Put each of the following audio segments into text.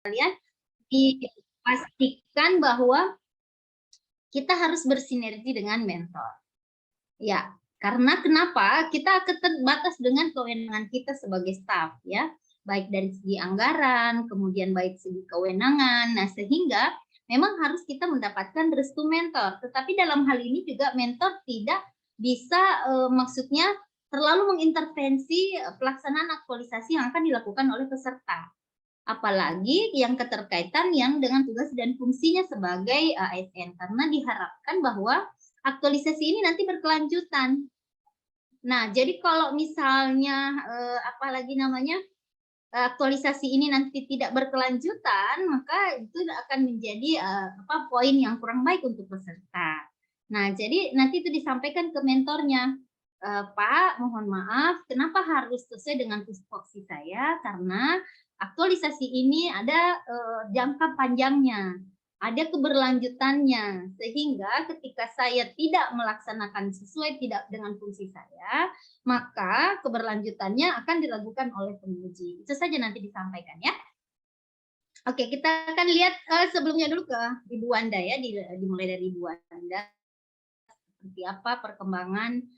kalian dipastikan bahwa kita harus bersinergi dengan mentor. Ya, karena kenapa? Kita terbatas dengan kewenangan kita sebagai staf, ya, baik dari segi anggaran, kemudian baik segi kewenangan. Nah, sehingga memang harus kita mendapatkan restu mentor. Tetapi dalam hal ini juga mentor tidak bisa maksudnya terlalu mengintervensi pelaksanaan aktualisasi yang akan dilakukan oleh peserta. Apalagi yang keterkaitan yang dengan tugas dan fungsinya sebagai ASN, karena diharapkan bahwa aktualisasi ini nanti berkelanjutan. Nah, jadi kalau misalnya apalagi namanya aktualisasi ini nanti tidak berkelanjutan, maka itu akan menjadi poin yang kurang baik untuk peserta. Nah, jadi nanti itu disampaikan ke mentornya. Pak, mohon maaf, kenapa harus sesuai dengan tupoksi saya? Karena aktualisasi ini ada jangka panjangnya, ada keberlanjutannya, sehingga ketika saya tidak melaksanakan sesuai tidak dengan fungsi saya, maka keberlanjutannya akan diragukan oleh penguji. Itu saja nanti disampaikan ya. Oke, kita akan lihat sebelumnya dulu ke Ibu Wanda ya, dimulai dari Ibu Wanda. Seperti apa perkembangan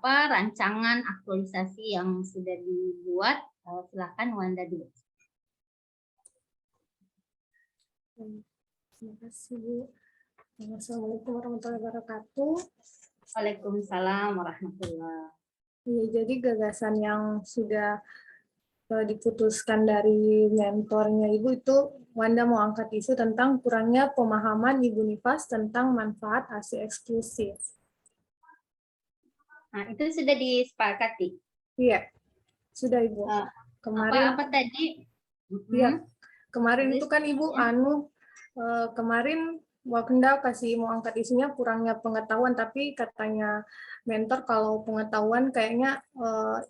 rancangan aktualisasi yang sudah dibuat. Silakan Wanda dulu. Terima kasih Bu. Assalamualaikum warahmatullahi wabarakatuh. Waalaikumsalam warahmatullahi. Ya, jadi gagasan yang sudah diputuskan dari mentornya Ibu itu, Wanda mau angkat isu tentang kurangnya pemahaman Ibu Nifas tentang manfaat ASI eksklusif. Nah, itu sudah disepakati? Iya, sudah Ibu. Kemarin apa tadi? Iya, kemarin itu kan Ibu kemarin Wakenda kasih mau angkat isunya kurangnya pengetahuan, tapi katanya mentor kalau pengetahuan kayaknya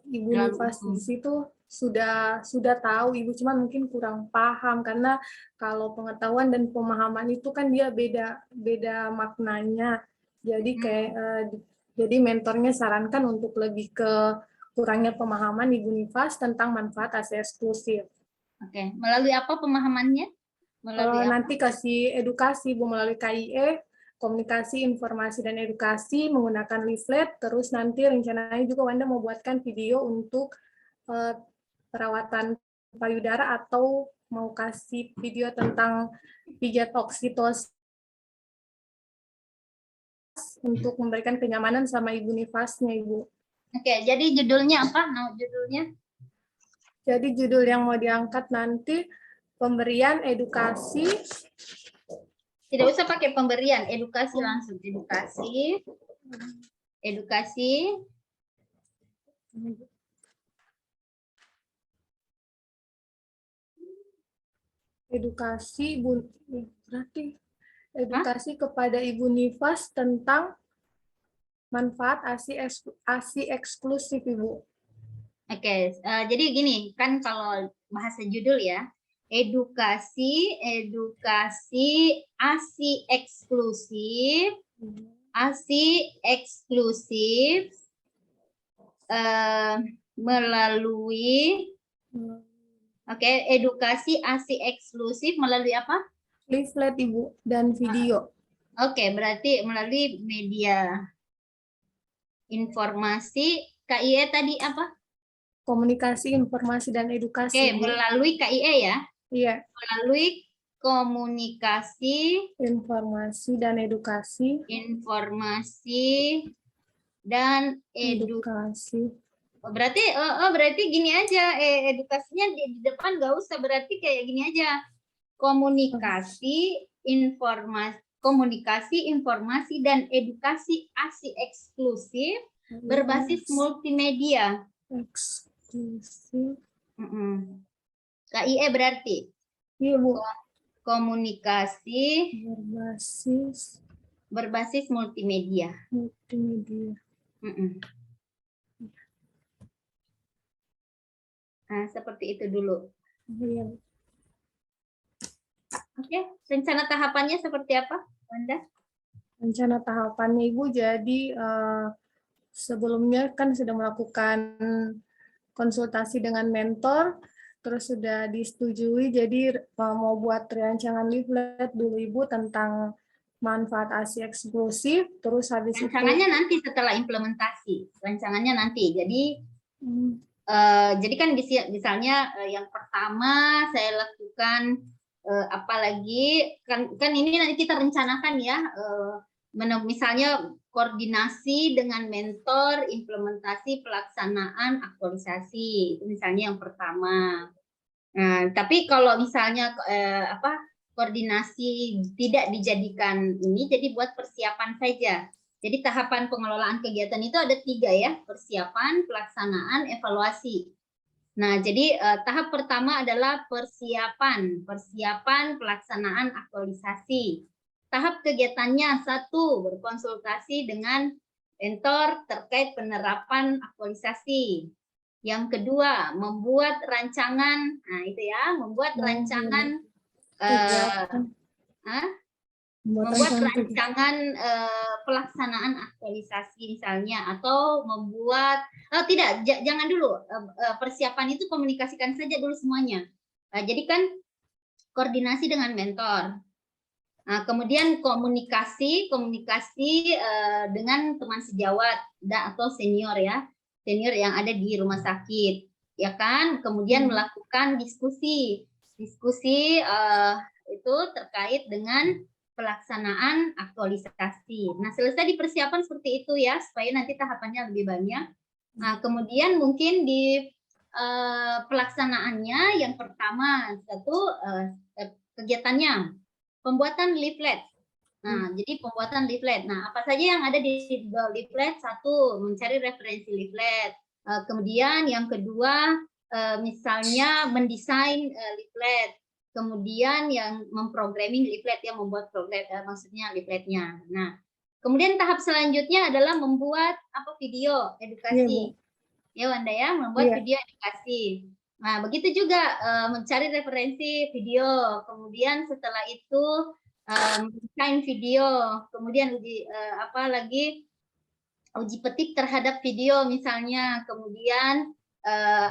Ibu Nifas di situ sudah tahu Ibu, cuma mungkin kurang paham karena kalau pengetahuan dan pemahaman itu kan dia beda maknanya. Jadi jadi mentornya sarankan untuk lebih ke kurangnya pemahaman Ibu Nifas tentang manfaat ASI eksklusif. Oke, melalui apa pemahamannya? Melalui nanti kasih edukasi Bu, melalui KIE, komunikasi, informasi, dan edukasi menggunakan leaflet, terus nanti rencananya juga Wanda mau buatkan video untuk perawatan payudara atau mau kasih video tentang pijat oksitosis untuk memberikan kenyamanan sama Ibu Nifasnya, Ibu. Oke, jadi judulnya apa? Judulnya? Jadi judul yang mau diangkat nanti pemberian edukasi. Tidak usah pakai pemberian, edukasi langsung. Edukasi. Edukasi, berarti edukasi kepada Ibu Nifas tentang manfaat ASI eksklusif, Ibu. Oke, jadi gini, kan kalau bahasa judul ya, edukasi ASI eksklusif, melalui edukasi ASI eksklusif melalui apa? Leaflet, Ibu, dan video. Oke, berarti melalui media informasi. KIE tadi apa? Komunikasi, informasi, dan edukasi. Oke, melalui KIE ya? Iya. Melalui komunikasi, informasi, dan edukasi. Informasi dan edukasi. Berarti gini aja, edukasinya di depan nggak usah, berarti kayak gini aja. Komunikasi, informasi, dan edukasi ASI eksklusif berbasis multimedia. Eksklusif. KIE berarti? Iya, Bu. Komunikasi berbasis multimedia. Nah, seperti itu dulu. Iya. Oke, rencana tahapannya seperti apa, Wanda? Rencana tahapannya Ibu, jadi sebelumnya kan sudah melakukan konsultasi dengan mentor, terus sudah disetujui, jadi mau buat rancangan leaflet dulu Ibu tentang manfaat ASI eksklusif, terus habis itu Rancangannya nanti setelah implementasi, rancangannya nanti. Jadi kan misalnya yang pertama saya lakukan apalagi kan ini nanti kita rencanakan ya, misalnya koordinasi dengan mentor, implementasi, pelaksanaan, aktualisasi, itu misalnya yang pertama. Nah, tapi kalau misalnya koordinasi tidak dijadikan ini, jadi buat persiapan saja. Jadi tahapan pengelolaan kegiatan itu ada 3 ya, persiapan, pelaksanaan, evaluasi. Nah, jadi tahap pertama adalah persiapan, pelaksanaan, aktualisasi. Tahap kegiatannya 1, berkonsultasi dengan mentor terkait penerapan aktualisasi. Yang kedua, membuat rancangan, nah itu ya, membuat rancangan pelaksanaan aktualisasi misalnya, atau membuat jangan dulu, persiapan itu komunikasikan saja dulu semuanya. Jadi kan koordinasi dengan mentor. Nah, kemudian komunikasi dengan teman sejawat atau senior ya, senior yang ada di rumah sakit, ya kan. Kemudian melakukan diskusi itu terkait dengan pelaksanaan aktualisasi. Nah, selesai di persiapan seperti itu ya, supaya nanti tahapannya lebih banyak. Nah, kemudian mungkin di pelaksanaannya yang pertama kegiatannya pembuatan leaflet. Nah, jadi pembuatan leaflet. Nah, apa saja yang ada di leaflet? 1, mencari referensi leaflet. Kemudian yang kedua, misalnya mendesain leaflet. Kemudian yang memprogramming leaflet, yang membuat maksudnya leafletnya. Nah, kemudian tahap selanjutnya adalah membuat video edukasi. Ya, Wanda ya, membuat video edukasi. Nah, begitu juga mencari referensi video, kemudian setelah itu mendesain video, kemudian uji petik terhadap video misalnya, kemudian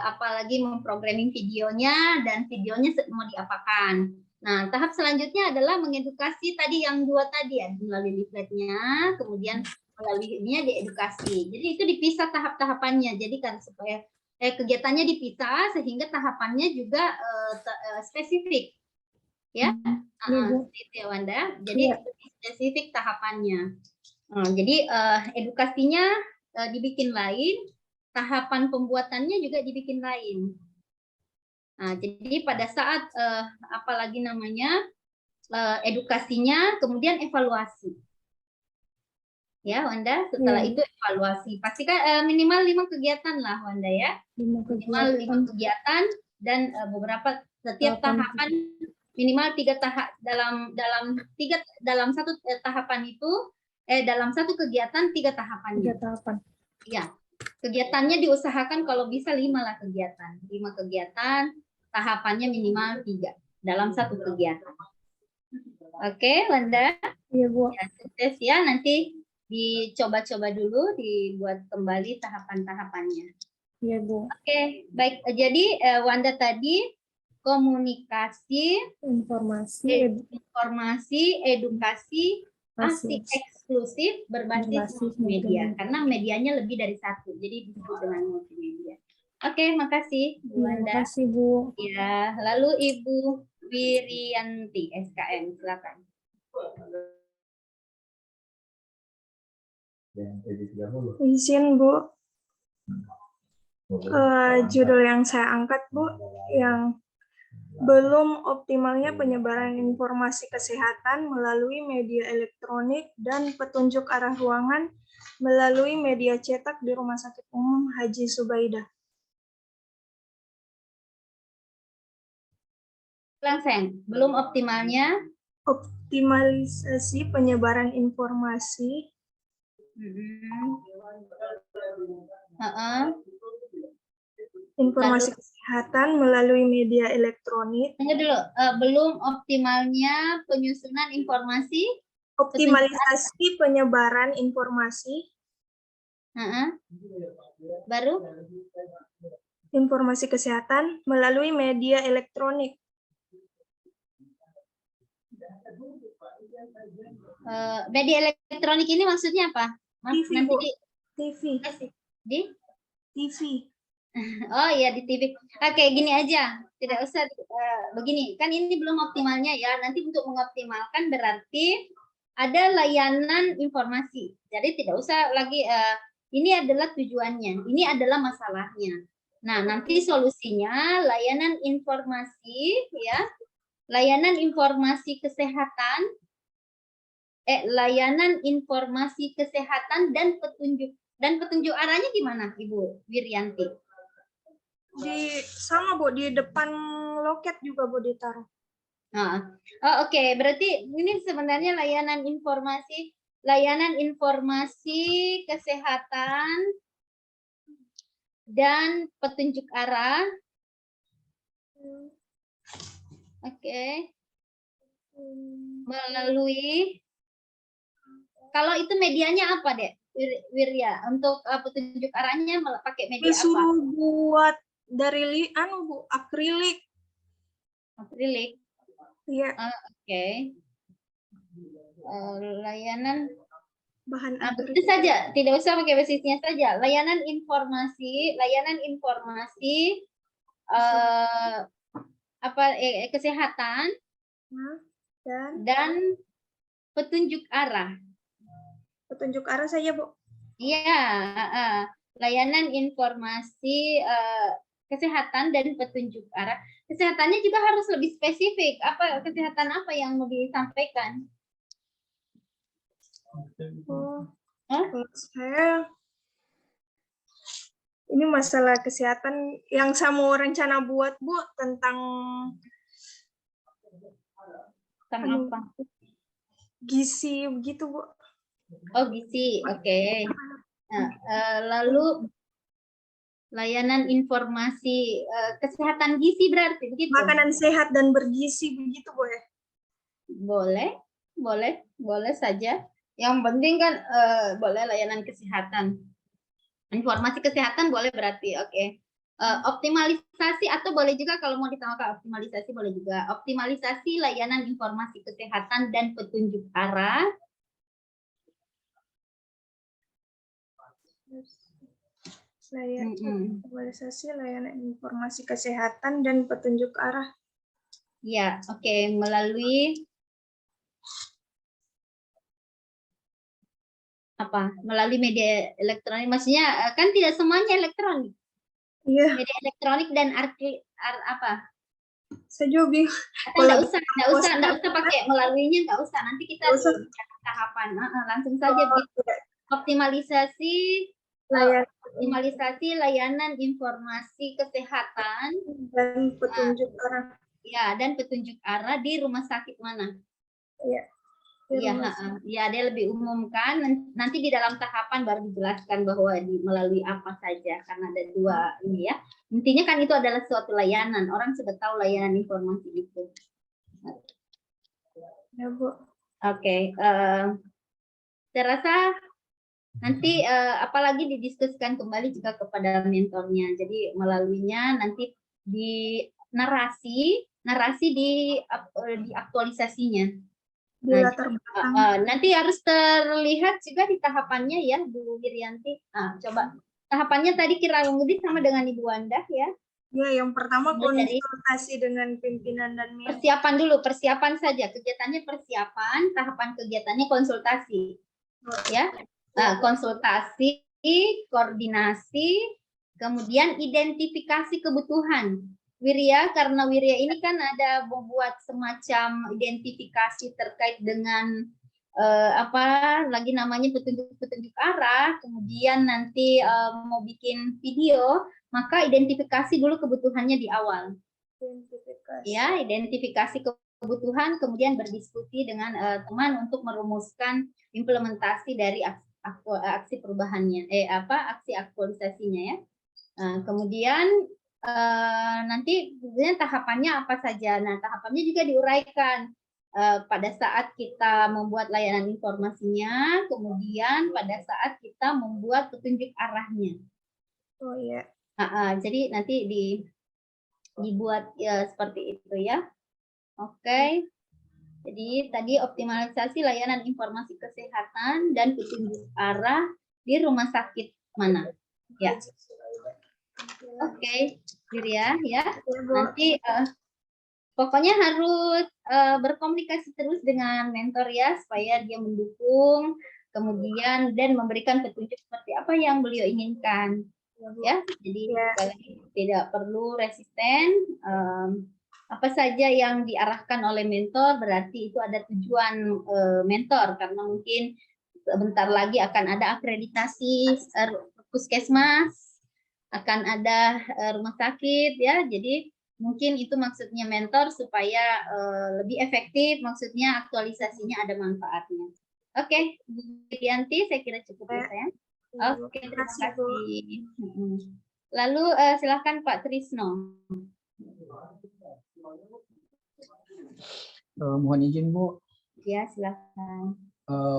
apalagi memprogramming videonya dan videonya mau diapakan. Nah, tahap selanjutnya adalah mengedukasi tadi yang 2 tadi ya, melalui leafletnya, kemudian melalui ininya diedukasi. Jadi itu dipisah tahap-tahapannya. Jadi kan supaya kegiatannya dipisah sehingga tahapannya juga spesifik. Ya, itu ya Wanda. Jadi spesifik tahapannya. Jadi edukasinya dibikin lain, tahapan pembuatannya juga dibikin lain. Nah, jadi pada saat edukasinya, kemudian evaluasi. Ya, Wanda, setelah itu evaluasi. Pastikan minimal 5 kegiatan lah, Wanda ya. Minimal 5 kegiatan dan beberapa setiap tahapan minimal 3 tahap dalam satu tahapan itu dalam satu kegiatan 3 tahapannya. 3 tahapan. Iya. Kegiatannya diusahakan kalau bisa 5 lah kegiatan. 5 kegiatan, tahapannya minimal 3 dalam satu kegiatan. Oke, Wanda? Iya, Bu. Ya, sukses ya, nanti dicoba-coba dulu, dibuat kembali tahapan-tahapannya. Iya, Bu. Oke, baik. Jadi Wanda tadi komunikasi, informasi, edukasi, ASI eksklusif berbasis multimedia. Karena medianya lebih dari 1, jadi disebut dengan multimedia. Oke, makasih Bu Wanda. Terima kasih, Bu. Ya, lalu Ibu Wirianti, SKM, silakan. Izin, Bu. Judul yang saya angkat, Bu, yang belum optimalnya penyebaran informasi kesehatan melalui media elektronik dan petunjuk arah ruangan melalui media cetak di Rumah Sakit Umum Haji Subaidah. Langsung, belum optimalnya optimalisasi penyebaran informasi informasi kesehatan melalui media elektronik. Tunggu dulu, belum optimalnya penyusunan informasi, optimalisasi penyebaran informasi. Baru informasi kesehatan melalui media elektronik. Media elektronik ini maksudnya apa? TV, Nanti Bu. di TV. TV. Oh iya, di TV. Oke, gini aja. Tidak usah begini. Kan ini belum optimalnya ya. Nanti untuk mengoptimalkan berarti ada layanan informasi. Jadi tidak usah lagi ini adalah tujuannya. Ini adalah masalahnya. Nah, nanti solusinya layanan informasi ya. Layanan informasi kesehatan layanan informasi kesehatan dan petunjuk arahnya gimana, Ibu Wiryanti? Sama, Bu, di depan loket juga, Bu, ditaruh. Oke. Berarti ini sebenarnya layanan informasi kesehatan dan petunjuk arah. Oke. Melalui, kalau itu medianya apa, Dek? Wirya, untuk petunjuk arahnya pakai media apa? Disuruh buat dari Bu, akrilik. Akrilik. Iya. Oke. Layanan bahan itu saja, tidak usah pakai basisnya saja. Layanan informasi kesehatan dan petunjuk arah. Petunjuk arah saja, Bu. Iya, layanan informasi kesehatan dan petunjuk arah. Kesehatannya juga harus lebih spesifik. Kesehatan apa yang mau disampaikan? Ini masalah kesehatan yang saya mau rencana buat, Bu, tentang apa? Gizi begitu, Bu. Oh, gizi. Oke. Nah, lalu layanan informasi kesehatan gizi berarti begitu. Makanan sehat dan bergizi begitu, Bu ya? Boleh saja. Yang penting kan boleh layanan kesehatan. Informasi kesehatan boleh berarti. Oke. Optimalisasi atau boleh juga kalau mau ditambahkan optimalisasi boleh juga. Optimalisasi layanan informasi kesehatan dan petunjuk arah. Optimalisasi layanan informasi kesehatan dan petunjuk arah. Ya, oke. Melalui melalui media elektronik, maksudnya kan tidak semuanya elektronik. Iya. Media elektronik dan saya juga bingung. Nggak usah pakai melaluinya, nggak usah. Nanti kita bicara tahapan. Langsung saja optimalisasi layanan informasi kesehatan dan petunjuk arah. Ya, dan petunjuk arah di rumah sakit mana? Iya. Ya, dia lebih umum kan. Nanti di dalam tahapan baru dijelaskan bahwa melalui apa saja, karena ada dua ini ya. Intinya kan itu adalah suatu layanan. Orang sudah tahu layanan informasi itu. Ya, Bu. Oke. Saya rasa nanti apalagi didiskusikan kembali juga kepada mentornya. Jadi melaluinya nanti di narasi di aktualisasinya. Nanti harus terlihat juga di tahapannya ya, Bu Wiryanti. Coba tahapannya tadi kurang lebih sama dengan Ibu Wanda ya. Ya, yang pertama konsultasi dengan pimpinan dan persiapan saja. Kegiatannya persiapan, tahapan kegiatannya konsultasi. Ya. Konsultasi, koordinasi, kemudian identifikasi kebutuhan. Wirya, karena Wirya ini kan ada membuat semacam identifikasi terkait dengan lagi namanya petunjuk arah, kemudian nanti mau bikin video, maka identifikasi dulu kebutuhannya di awal. Ya, identifikasi kebutuhan, kemudian berdiskusi dengan teman untuk merumuskan implementasi dari aksi perubahannya, aksi aktualisasinya ya. Kemudian nanti tahapannya apa saja. Nah, tahapannya juga diuraikan pada saat kita membuat layanan informasinya, kemudian pada saat kita membuat petunjuk arahnya. Oh iya. Jadi nanti dibuat ya seperti itu ya. Oke. Jadi tadi optimalisasi layanan informasi kesehatan dan petunjuk arah di rumah sakit mana? Ya. Oke, Julia ya. Nanti pokoknya harus berkomunikasi terus dengan mentor ya supaya dia mendukung, kemudian dan memberikan petunjuk seperti apa yang beliau inginkan. Ya, jadi tidak perlu resisten. Apa saja yang diarahkan oleh mentor berarti itu ada tujuan mentor, karena mungkin sebentar lagi akan ada akreditasi puskesmas, akan ada rumah sakit ya. Jadi mungkin itu maksudnya mentor supaya lebih efektif, maksudnya aktualisasinya ada manfaatnya. Oke, Bu Yanti, saya kira cukup ya sayang. Oke, terima kasih. Lalu silakan Pak Trisno. Mohon izin Bu. Ya, silakan.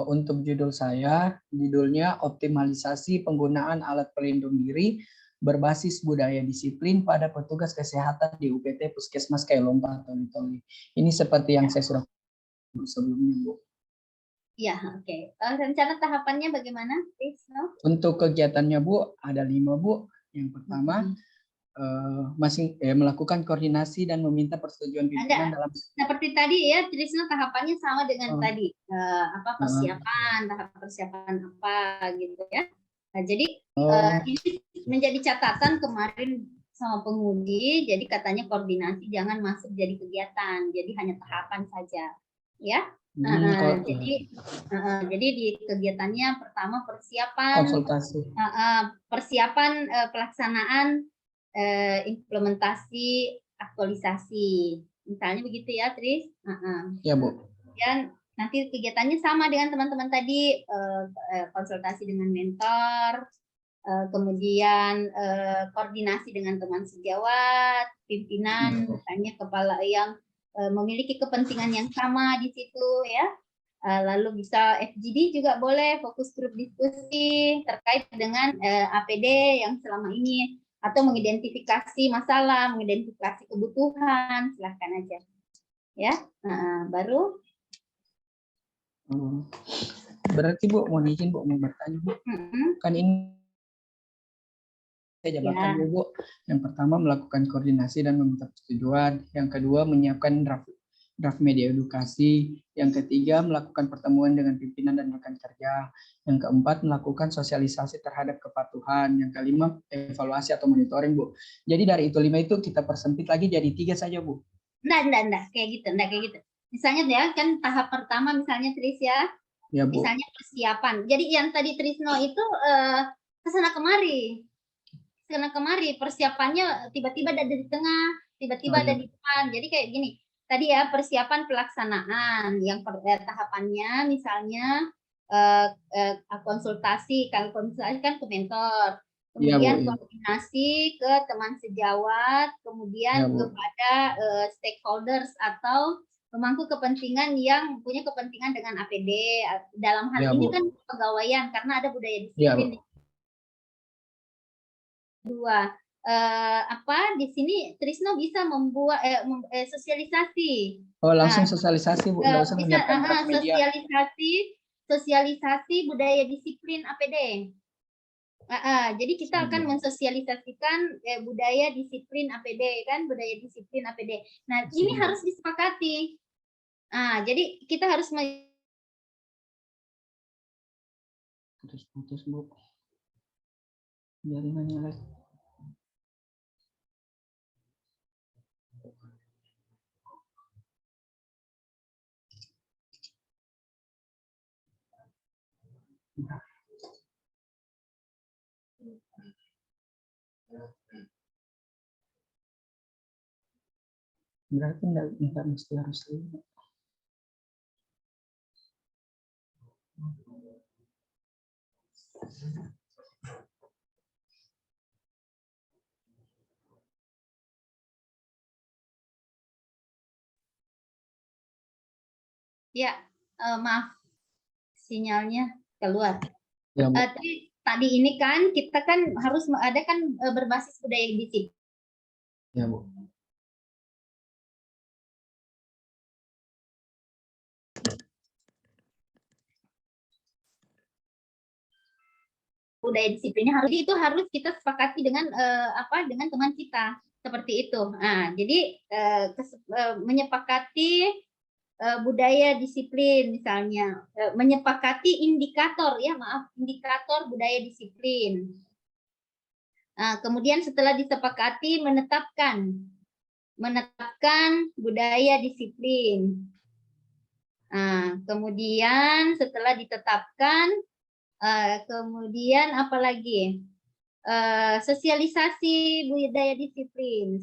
Untuk judulnya optimalisasi penggunaan alat pelindung diri berbasis budaya disiplin pada petugas kesehatan di UPT Puskesmas Kailompa Toli-Toli. Ini seperti yang saya sudah sebelumnya, Bu. Ya, oke. Rencana tahapannya bagaimana, Trisno? Untuk kegiatannya, Bu, ada 5, Bu. Yang pertama, melakukan koordinasi dan meminta persetujuan pimpinan dalam seperti tadi ya, Trisno, tahapannya sama dengan tadi tahap persiapan apa gitu ya. Nah, jadi ini menjadi catatan kemarin sama pengundi, jadi katanya koordinasi jangan masuk jadi kegiatan, jadi hanya tahapan saja ya. Jadi di kegiatannya pertama persiapan konsultasi, persiapan pelaksanaan implementasi aktualisasi, misalnya begitu ya, Tris. Ya, Bu. Dan nanti kegiatannya sama dengan teman-teman tadi, konsultasi dengan mentor, kemudian koordinasi dengan teman sejawat, pimpinan, misalnya kepala yang memiliki kepentingan yang sama di situ ya. Lalu bisa FGD juga boleh, fokus grup diskusi terkait dengan APD yang selama ini, atau mengidentifikasi masalah, mengidentifikasi kebutuhan, silahkan aja ya. Baru berarti Bu, mohon izin Bu, mau bertanya Bu. Kan ini saya jabarkan dulu Bu. Yang pertama melakukan koordinasi dan meminta persetujuan, yang kedua menyiapkan draft media edukasi, yang ketiga melakukan pertemuan dengan pimpinan dan rekan kerja, yang keempat melakukan sosialisasi terhadap kepatuhan, yang kelima evaluasi atau monitoring Bu. Jadi dari itu 5 itu kita persempit lagi jadi 3 saja Bu. Enggak kayak gitu. Misalnya ya kan tahap pertama misalnya Tris ya, Bu. Misalnya persiapan. Jadi yang tadi Trisno itu kesana kemari persiapannya tiba-tiba ada di tengah, tiba-tiba ada di depan. Jadi kayak gini. Tadi ya persiapan pelaksanaan yang tahapannya misalnya konsultasi kan ke mentor, kemudian koordinasi ke teman sejawat, kemudian kepada stakeholders atau pemangku kepentingan yang punya kepentingan dengan APD. Dalam hal ini kan pegawaian karena ada budaya disiplin. Kedua, di sini Trisno bisa membuat sosialisasi. Langsung sosialisasi Bu, nggak usah menyiapkan draft media. Sosialisasi budaya disiplin APD. Jadi kita akan mensosialisasikan budaya disiplin APD kan, budaya disiplin APD. Nah, ini harus disepakati. Jadi kita harus putus Bu. Jaringannya lagi. Berarti enggak mesti harus lihat. Ya, maaf sinyalnya keluar. tadi ini kan kita kan harus ada kan berbasis budaya disiplin. Ya, Bu. Budaya disiplinnya itu harus kita sepakati dengan dengan teman kita seperti itu. Nah, jadi menyepakati budaya disiplin misalnya, menyepakati indikator indikator budaya disiplin. Kemudian setelah disepakati menetapkan budaya disiplin. Kemudian setelah ditetapkan, kemudian apalagi sosialisasi budaya disiplin,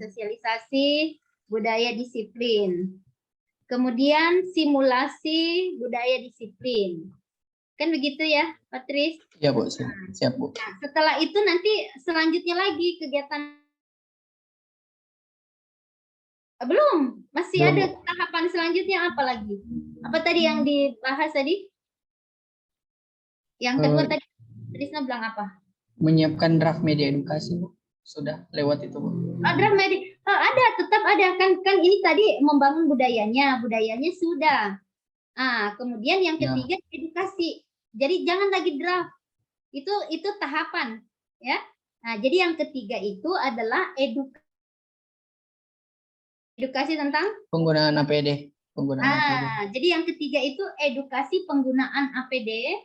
kemudian simulasi budaya disiplin, kan begitu ya, Patris? Ya, Bu. Siap, Bu. Nah, setelah itu nanti selanjutnya lagi kegiatan. Belum, masih Belum, ada Bu. tahapan selanjutnya apa lagi? Apa tadi yang dibahas tadi? Yang kedua tadi Trisna bilang apa? Menyiapkan draft media edukasi, Bu. Sudah lewat itu, Bu. Draft media ada, tetap ada kan ini tadi membangun budayanya sudah. Kemudian yang ketiga edukasi. Jadi jangan lagi draft. Itu tahapan, ya. Nah, jadi yang ketiga itu adalah edukasi tentang Penggunaan APD. Jadi yang ketiga itu edukasi penggunaan APD,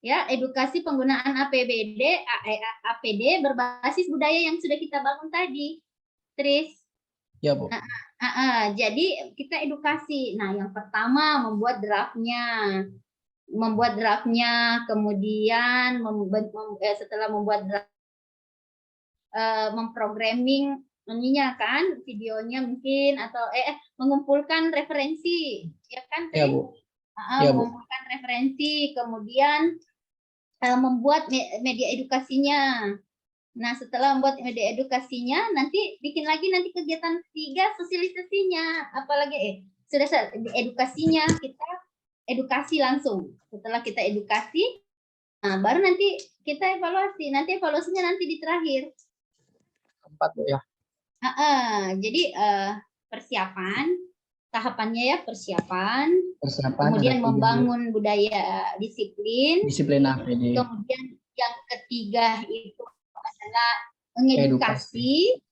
ya, edukasi penggunaan APD berbasis budaya yang sudah kita bangun tadi, Tris. Ya, Bu. Jadi kita edukasi. Nah, yang pertama membuat draftnya, kemudian setelah membuat draft, memprogramming ininya kan, videonya mungkin atau mengumpulkan referensi, ya kan? Ya, Bu. Mengumpulkan referensi, kemudian membuat media edukasinya. Nah, setelah membuat media edukasinya, nanti bikin lagi nanti kegiatan 3 sosialisasinya, apalagi sudah edukasinya kita edukasi langsung. Setelah kita edukasi, baru nanti kita evaluasi. Nanti evaluasinya nanti di terakhir. 4, Bu, ya. Jadi tahapannya ya persiapan, kemudian membangun budaya disiplin APD. Kemudian yang ketiga itu adalah mengedukasi.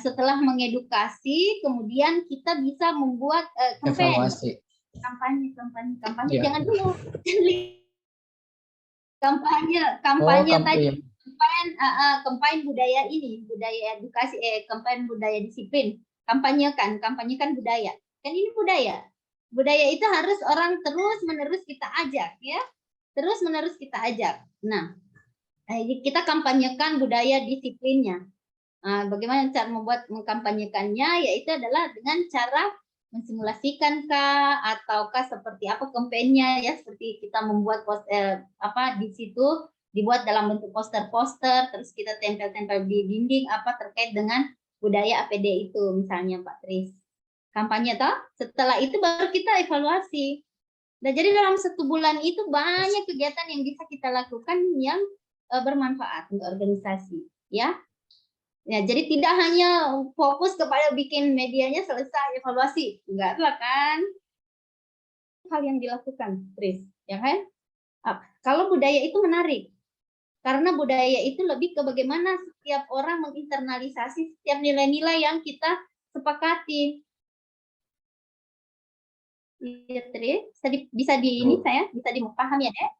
Setelah mengedukasi, kemudian kita bisa membuat Evaluasi. Kampanye. Ya. Jangan dulu. kampanye tadi. Ya. Kampanye budaya ini, budaya edukasi, kampanye budaya disiplin. Kampanyekan budaya. Kan ini budaya. Budaya itu harus orang terus-menerus kita ajak, ya. Terus-menerus kita ajak. Nah, kita kampanyekan budaya disiplinnya. Bagaimana cara mengkampanyekannya? Yaitu adalah dengan cara mensimulasikan ataukah seperti apa kampanyenya, ya, seperti kita membuat di situ dibuat dalam bentuk poster-poster, terus kita tempel-tempel di dinding terkait dengan budaya APD itu, misalnya Pak Tris. Kampanye toh, setelah itu baru kita evaluasi. Nah, jadi dalam 1 bulan itu banyak kegiatan yang bisa kita lakukan yang bermanfaat untuk organisasi, ya. Ya, jadi tidak hanya fokus kepada bikin medianya selesai evaluasi, enggak lah kan. Hal yang dilakukan, Tris, ya kan? Kalau budaya itu menarik, karena budaya itu lebih ke bagaimana setiap orang menginternalisasi setiap nilai-nilai yang kita sepakati. Ya, Tris, bisa dipahami ya, Dek?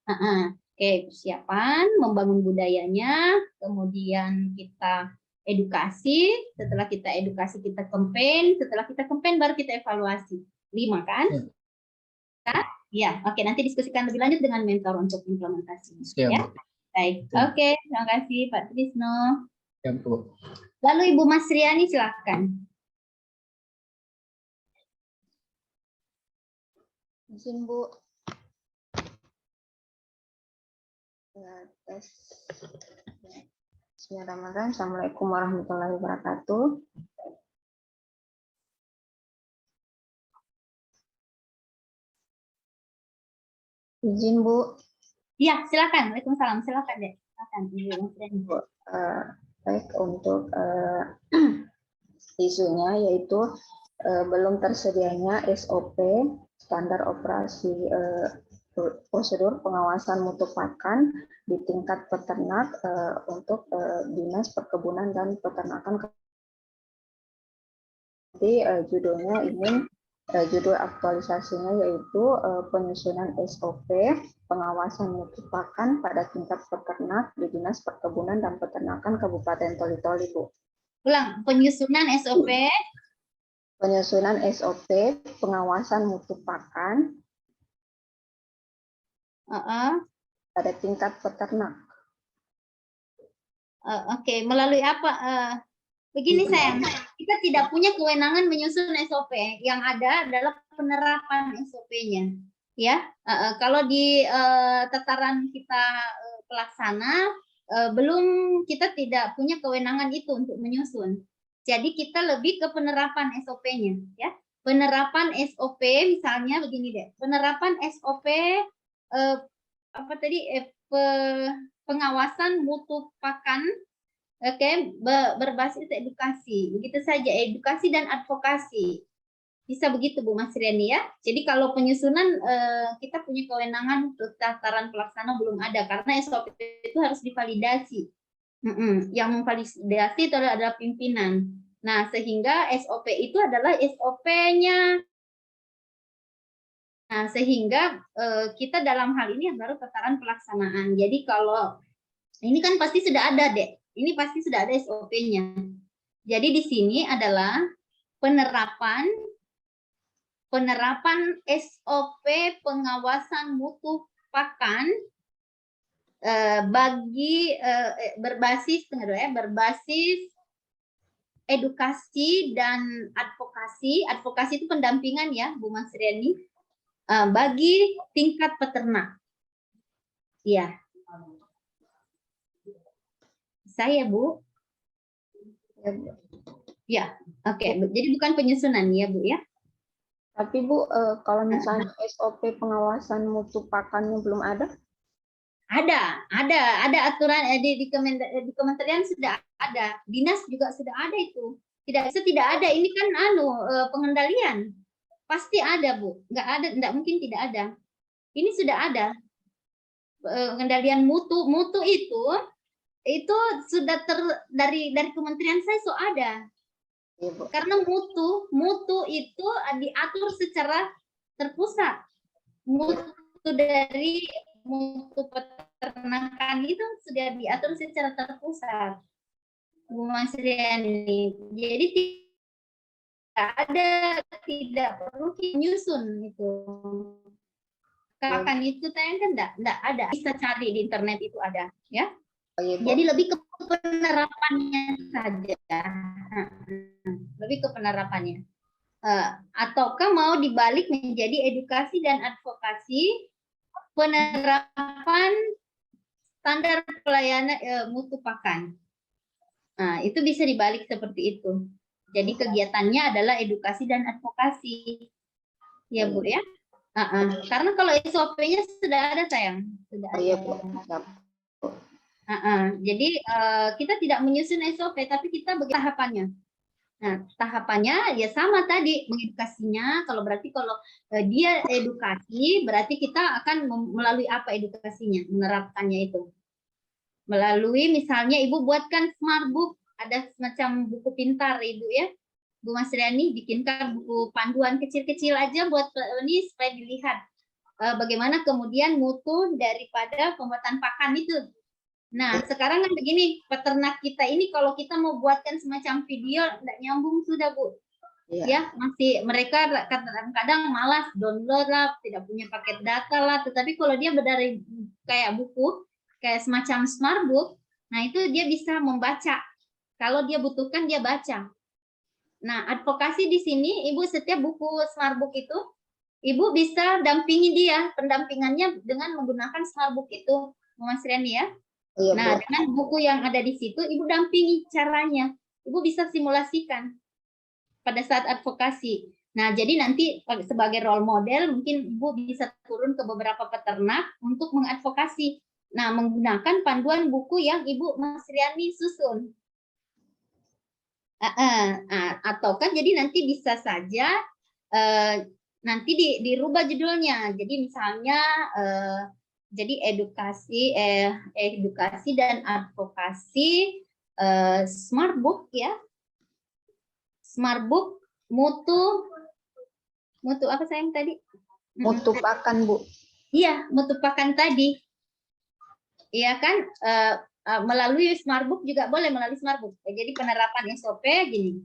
Oke, persiapan, membangun budayanya, kemudian kita edukasi, setelah kita edukasi kita campaign, setelah kita campaign baru kita evaluasi. 5 kan? Ya, oke, nanti diskusikan lebih lanjut dengan mentor untuk implementasi. Ya. Baik. Oke, terima kasih Pak Trisno. Ya, Bu. Lalu Ibu Masriani silakan. Izin, Bu. Bismillahirrahmanirrahim. Assalamualaikum warahmatullahi wabarakatuh. Izin, Bu. Iya, silakan. Waalaikumsalam. Silakan, Dek. Silakan, Ibu Masriani. Baik, untuk isunya yaitu belum tersedianya SOP standar operasi prosedur pengawasan mutu pakan di tingkat peternak untuk Dinas Perkebunan dan Peternakan. Jadi judulnya ini judul aktualisasinya yaitu penyusunan SOP pengawasan mutu pakan pada tingkat peternak di Dinas Perkebunan dan Peternakan Kabupaten Toli-Toli, Bu. Ulang, penyusunan SOP. Penyusunan SOP pengawasan mutu pakan pada tingkat peternak. Oke, melalui apa? Begini sayang, kita tidak punya kewenangan menyusun SOP. Yang ada adalah penerapan SOP-nya. Ya, kalau di tataran kita pelaksana, belum, kita tidak punya kewenangan itu untuk menyusun. Jadi kita lebih ke penerapan SOP-nya. Ya, penerapan SOP misalnya begini deh, penerapan SOP apa tadi pengawasan mutu pakan, berbasis edukasi, begitu saja, edukasi dan advokasi, bisa begitu Bu Masriani ya. Jadi kalau penyusunan kita punya kewenangan untuk tataran pelaksana belum ada karena SOP itu harus divalidasi. Yang memvalidasi itu adalah pimpinan. Nah sehingga SOP itu adalah SOP-nya. Nah, sehingga kita dalam hal ini baru tataran pelaksanaan. Jadi kalau ini kan pasti sudah ada, Dek. Ini pasti sudah ada SOP-nya. Jadi di sini adalah penerapan SOP pengawasan mutu pakan bagi berbasis edukasi dan advokasi. Advokasi itu pendampingan ya, Bu Masriani. Bagi tingkat peternak. Ya. Saya, Bu. Ya, oke. Jadi bukan penyusunan ya, Bu ya. Tapi Bu, kalau misalnya SOP pengawasan mutu pakannya belum ada? Ada aturan di kementerian sudah ada. Dinas juga sudah ada itu. Tidak ada. Ini kan pengendalian. Pasti ada, Bu. Nggak mungkin tidak ada. Ini sudah ada. Pengendalian mutu itu sudah dari kementerian saya so ada. Ya, Bu. Karena mutu itu diatur secara terpusat. Mutu dari mutu peternakan itu sudah diatur secara terpusat. Bu Masriani. Jadi tidak perlu menyusun itu. Kapan itu kan enggak ada. Bisa cari di internet itu ada, ya. Jadi lebih ke penerapannya saja. Lebih ke penerapannya. Ataukah mau dibalik menjadi edukasi dan advokasi penerapan standar pelayanan mutu pakan. Nah, itu bisa dibalik seperti itu. Jadi kegiatannya adalah edukasi dan advokasi. Ya, Bu ya. Karena kalau SOP-nya sudah ada, sayang. Sudah ada. Iya, Bu. Jadi kita tidak menyusun SOP, tapi kita bagi tahapannya. Nah, tahapannya ya sama tadi, mengedukasinya. Kalau dia edukasi, berarti kita akan melalui apa edukasinya, menerapkannya itu. Melalui misalnya Ibu buatkan smart book, ada semacam buku pintar Ibu ya. Bu Masriani bikinkan buku panduan kecil-kecil aja buat ini supaya dilihat bagaimana kemudian mutu daripada pembuatan pakan itu. Nah, sekarang kan begini, peternak kita ini kalau kita mau buatkan semacam video enggak nyambung sudah, Bu. Ya, masih mereka kadang-kadang malas download lah, tidak punya paket data lah, tetapi kalau dia berdari kayak buku, kayak semacam smart book, nah itu dia bisa membaca. Kalau dia butuhkan dia baca. Nah, advokasi di sini Ibu setiap buku smart book itu Ibu bisa dampingi dia, pendampingannya dengan menggunakan smart book itu, Mas Riani ya. Iya, Nah, Bu. dengan buku yang ada di situ Ibu dampingi caranya. Ibu bisa simulasikan pada saat advokasi. Nah, jadi nanti sebagai role model mungkin Ibu bisa turun ke beberapa peternak untuk mengadvokasi. Nah, menggunakan panduan buku yang Ibu Mas Riani susun. Atau kan jadi nanti bisa saja nanti dirubah judulnya. Jadi misalnya jadi edukasi dan advokasi smart book ya. Smart book mutu apa sayang tadi? Mutu pakan, Bu. Iya, mutu pakan tadi. Iya kan? Melalui Smartbook juga boleh, melalui Smartbook. Jadi penerapan SOP gini.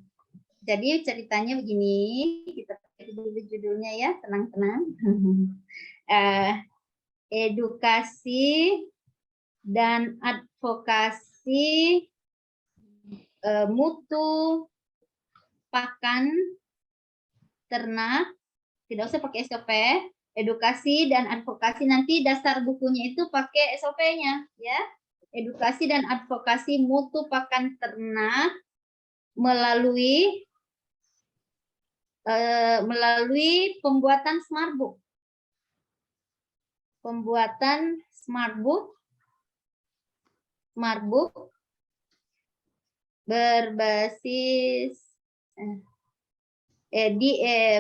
Jadi ceritanya begini, kita pakai dulu judulnya ya, tenang-tenang. Edukasi dan advokasi mutu pakan ternak, tidak usah pakai SOP. Edukasi dan advokasi, nanti dasar bukunya itu pakai SOP-nya ya. Edukasi dan advokasi mutu pakan ternak melalui pembuatan Smartbook. Pembuatan Smartbook berbasis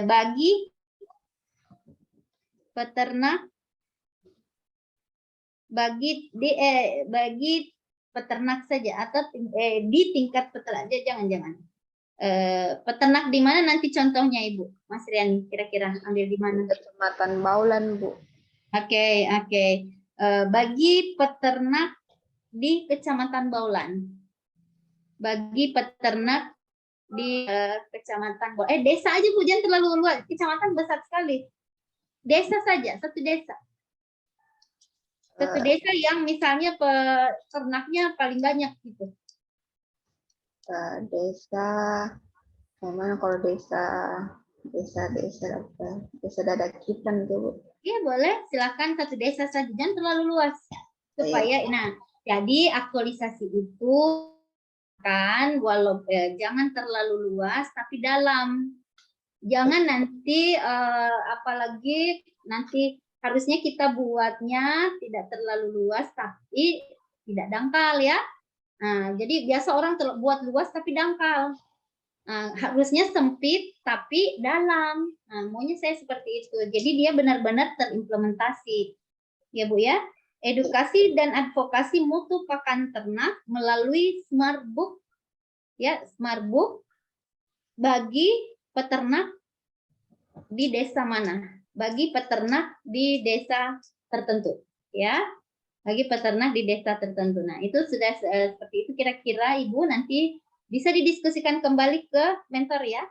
bagi peternak, bagi peternak saja atau di tingkat peternak aja, jangan peternak di mana nanti contohnya Ibu Mas Riani, kira-kira ambil di mana? Kecamatan Baulan, Bu. Oke. Bagi peternak di Kecamatan Baulan, bagi peternak di Kecamatan Baulan, desa aja Bu, jangan terlalu luas, kecamatan besar sekali, desa saja, satu desa. Satu desa yang misalnya peternaknya paling banyak gitu. Desa, mana kalau desa Dadakitan tuh. Iya boleh, silakan satu desa saja, jangan terlalu luas. Supaya, nah, jadi aktualisasi itu kan jangan terlalu luas, tapi dalam. Jangan nanti, apalagi nanti harusnya kita buatnya tidak terlalu luas, tapi tidak dangkal ya. Nah, jadi biasa orang buat luas tapi dangkal. Harusnya sempit tapi dalam. Nah, maunya saya seperti itu. Jadi dia benar-benar terimplementasi. Ya Bu ya. Edukasi dan advokasi mutu pakan ternak melalui Smartbook. Ya, Smartbook bagi peternak di desa mana? Bagi peternak di desa tertentu, ya. Bagi peternak di desa tertentu. Nah, itu sudah seperti itu kira-kira Ibu nanti bisa didiskusikan kembali ke mentor ya.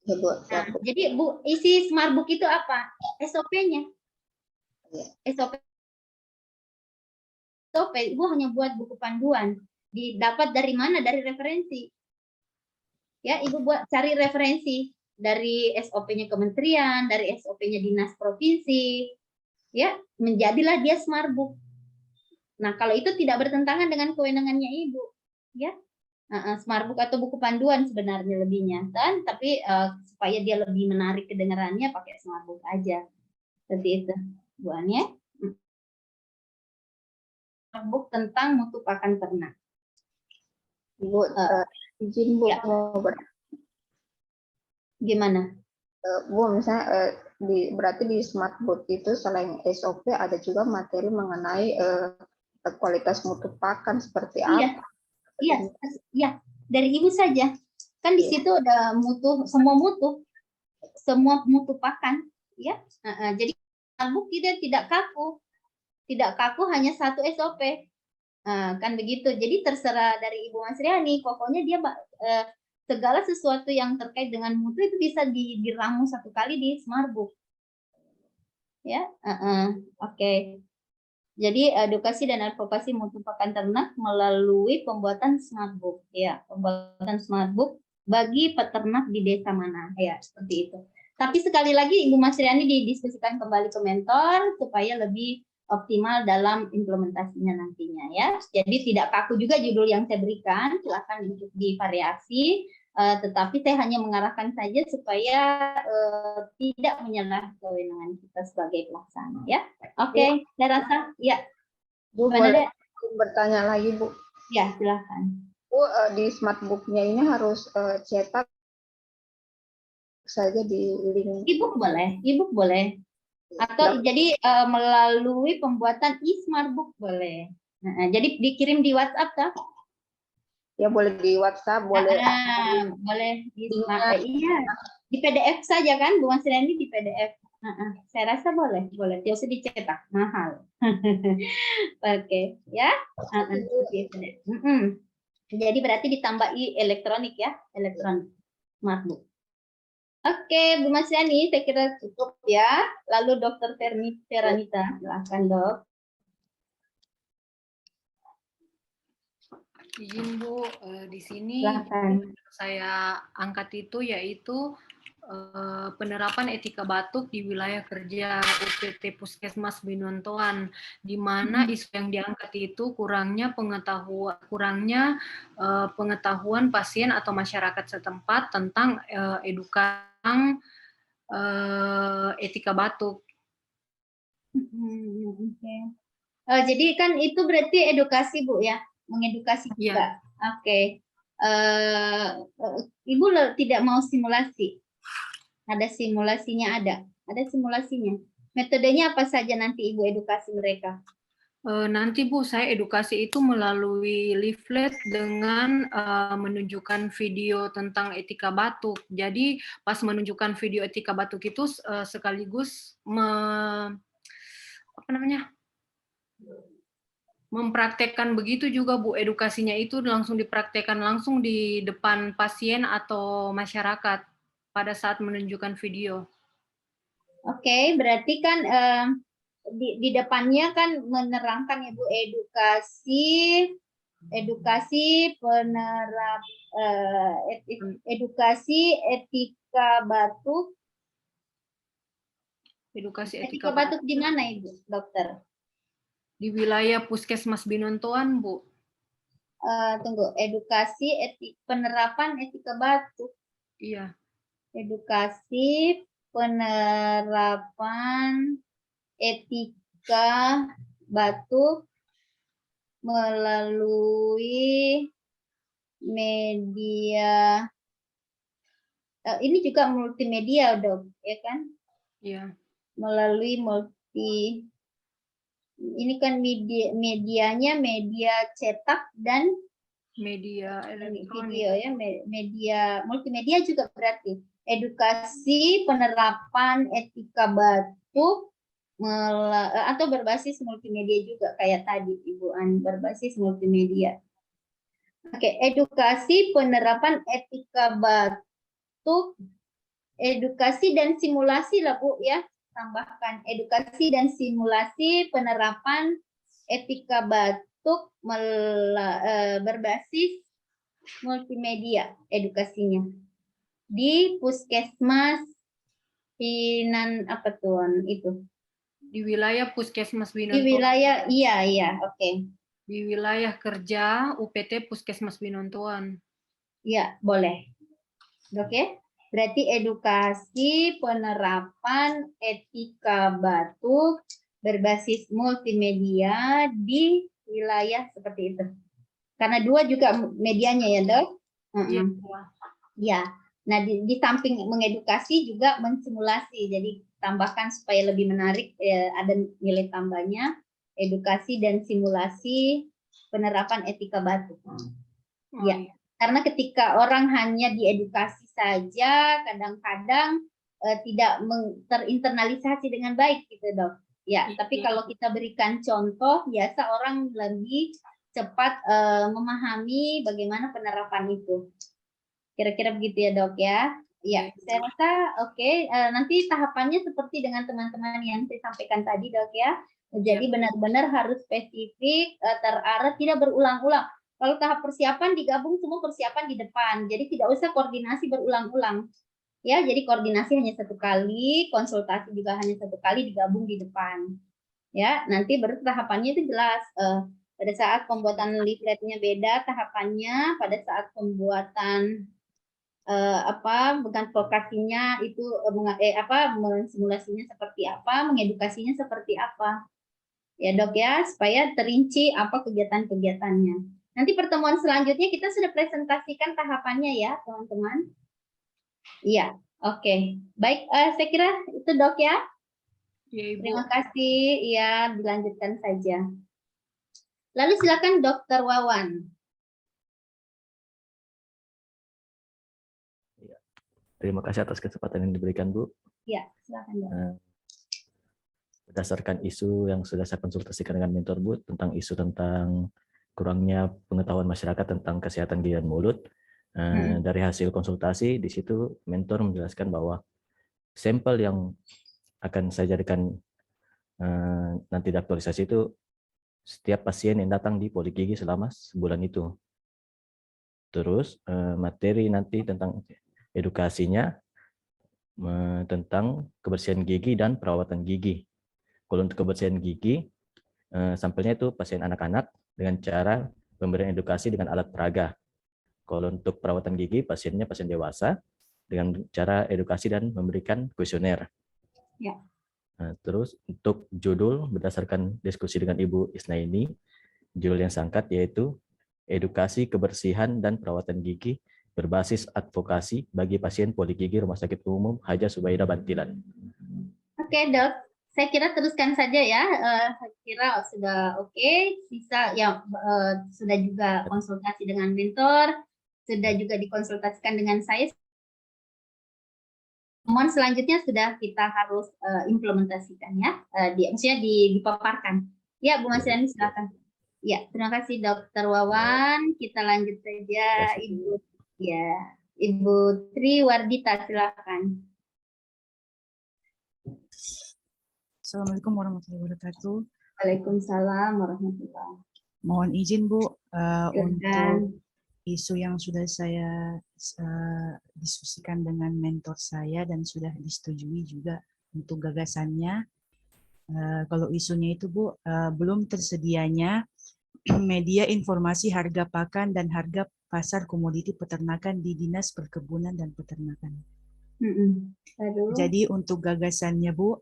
Ya, Bu. Nah, jadi Bu, isi Smartbook itu apa? SOP-nya. SOP Ibu hanya buat buku panduan. Didapat dari mana? Dari referensi. Ya, Ibu buat cari referensi dari SOP-nya kementerian, dari SOP-nya dinas provinsi. Ya, menjadilah dia Smartbook. Nah, kalau itu tidak bertentangan dengan kewenangannya Ibu, ya. Smartbook atau buku panduan sebenarnya lebihnya, kan? Tapi supaya dia lebih menarik kedengarannya pakai Smartbook aja. Seperti itu, Buan ya. Smartbook tentang mutu pakan ternak. Bu, izin Bu, ya. Gimana? Bu, misalnya berarti di Smartbook itu selain SOP ada juga materi mengenai kualitas mutu pakan seperti apa? Iya, dari Ibu saja. Kan di situ ada semua mutu pakan, ya. Jadi Smartbook tidak kaku, hanya satu SOP. Kan begitu. Jadi terserah dari Ibu Mas Riani, pokoknya dia segala sesuatu yang terkait dengan mutu itu bisa diramu satu kali di Smartbook. Ya, oke. Jadi edukasi dan advokasi mutu pakan ternak melalui pembuatan Smartbook, ya, pembuatan Smartbook bagi peternak di desa mana, ya, seperti itu. Tapi sekali lagi Ibu Mas Riani didiskusikan kembali ke mentor supaya lebih optimal dalam implementasinya nantinya, ya. Jadi tidak kaku juga judul yang saya berikan, silakan divariasi. Tetapi saya hanya mengarahkan saja supaya tidak menyalah kewenangan kita sebagai pelaksana, ya. Oke, saya rasa ya. Bu, Gimana, boleh Dek? bertanya lagi, Bu? Ya, silakan. Bu, di smartbook-nya ini harus cetak saja di link. E-book boleh. Atau Dapat- jadi melalui pembuatan e-smartbook boleh. Nah, jadi dikirim di WhatsApp toh? Ya boleh di WhatsApp, boleh Boleh di linknya. iya. Di PDF saja kan, Bu Masriani di PDF. Saya rasa boleh. Tidak usah dicetak, mahal. Oke, ya. Seperti itu deh. Jadi berarti ditambah elektronik ya, elektronik smartbook. Oke, Bu Masriani, saya kira cukup ya. Lalu Dokter Feranita, silakan Dok. Izin Bu, di sini Silakan. saya angkat itu yaitu penerapan etika batuk di wilayah kerja UPT Puskesmas Binontoan, di mana isu yang diangkat itu kurangnya pengetahuan pasien atau masyarakat setempat tentang edukasi etika batuk. Jadi kan itu berarti edukasi Bu ya, mengedukasi juga. Oke. Ibu tidak mau simulasi? Ada simulasinya, ada simulasinya. Metodenya apa saja nanti Ibu edukasi mereka? Nanti Bu, saya edukasi itu melalui leaflet dengan menunjukkan video tentang etika batuk. Jadi pas menunjukkan video etika batuk itu sekaligus mempraktekkan begitu juga Bu, edukasinya itu langsung dipraktekkan langsung di depan pasien atau masyarakat pada saat menunjukkan video. Oke, berarti kan di depannya kan menerangkan Ibu edukasi edukasi etika batuk. Edukasi etika batuk di mana Ibu, Dokter? Di wilayah Puskesmas Binontoan, Bu. Tunggu, edukasi penerapan etika batuk. Iya. Edukasi penerapan etika batuk melalui media. Ini juga multimedia, Dok, ya kan? Iya. Melalui ini kan medianya media cetak dan media video ya, media multimedia juga berarti. Edukasi penerapan etika batuk atau berbasis multimedia juga kayak tadi Ibu An, berbasis multimedia. Oke, edukasi penerapan etika batuk, edukasi dan simulasi lah Bu ya. Tambahkan edukasi dan simulasi penerapan etika batuk berbasis multimedia edukasinya di Puskesmas itu di wilayah Puskesmas Binontoan. Di wilayah iya oke. Di wilayah kerja UPT Puskesmas Binontoan. Iya, boleh. Oke. Berarti edukasi penerapan etika batuk berbasis multimedia di wilayah seperti itu. Karena dua juga medianya ya, Dok? Ya. Nah, di samping mengedukasi juga mensimulasi. Jadi tambahkan supaya lebih menarik, ada nilai tambahnya, edukasi dan simulasi penerapan etika batuk. Ya. Karena ketika orang hanya diedukasi saja, kadang-kadang tidak terinternalisasi dengan baik gitu, Dok. Ya, tapi kalau kita berikan contoh, biasa orang lebih cepat memahami bagaimana penerapan itu. Kira-kira begitu ya, Dok ya. Ya, saya rasa oke. Nanti tahapannya seperti dengan teman-teman yang saya sampaikan tadi, Dok ya. Jadi benar-benar harus spesifik, terarah, tidak berulang-ulang. Kalau tahap persiapan digabung semua persiapan di depan, jadi tidak usah koordinasi berulang-ulang. Ya, jadi koordinasi hanya satu kali, konsultasi juga hanya satu kali, digabung di depan. Ya, nanti baru tahapannya itu jelas. Pada saat pembuatan leafletnya beda tahapannya, pada saat pembuatan bukan vokasinya itu mensimulasinya seperti apa, mengedukasinya seperti apa. ya Dok ya, supaya terinci apa kegiatan-kegiatannya. Nanti pertemuan selanjutnya kita sudah presentasikan tahapannya ya teman-teman. Iya, oke. Baik, saya kira itu Dok ya. Ya, Ibu. Terima kasih, ya dilanjutkan saja. Lalu silakan Dokter Wawan. Terima kasih atas kesempatan yang diberikan, Bu. Ya, silakan Dok. Berdasarkan isu yang sudah saya konsultasikan dengan mentor, Bu, tentang isu tentang kurangnya pengetahuan masyarakat tentang kesehatan gigi dan mulut, dari hasil konsultasi, di situ mentor menjelaskan bahwa sampel yang akan saya jadikan nanti diaktualisasi itu setiap pasien yang datang di poligigi selama sebulan itu. Terus materi nanti tentang edukasinya tentang kebersihan gigi dan perawatan gigi. Kalau untuk kebersihan gigi, sampelnya itu pasien anak-anak dengan cara pemberian edukasi dengan alat peraga. Kalau untuk perawatan gigi, pasiennya pasien dewasa dengan cara edukasi dan memberikan kuesioner. Ya. Nah, terus untuk judul berdasarkan diskusi dengan Ibu Isnaini, judul yang saya angkat yaitu Edukasi Kebersihan dan Perawatan Gigi berbasis advokasi bagi pasien poligigi Rumah Sakit Umum Haja Subaida Bantilan. Oke Dok, saya kira teruskan saja ya. Saya kira sudah oke. Sisa ya sudah juga konsultasi dengan mentor, sudah juga dikonsultasikan dengan saya. Mohon selanjutnya sudah kita harus implementasikan ya, maksudnya dipaparkan. Ya Bu Masriani silakan. Ya, terima kasih Dokter Wawan. Kita lanjut saja Ibu Tri Wardita silakan. Assalamualaikum warahmatullahi wabarakatuh. Waalaikumsalam warahmatullahi wabarakatuh. Mohon izin Bu untuk isu yang sudah saya diskusikan dengan mentor saya dan sudah disetujui juga untuk gagasannya. Kalau isunya itu Bu, belum tersedianya media informasi harga pakan dan harga pasar komoditi peternakan di Dinas Perkebunan dan Peternakan. Jadi untuk gagasannya Bu,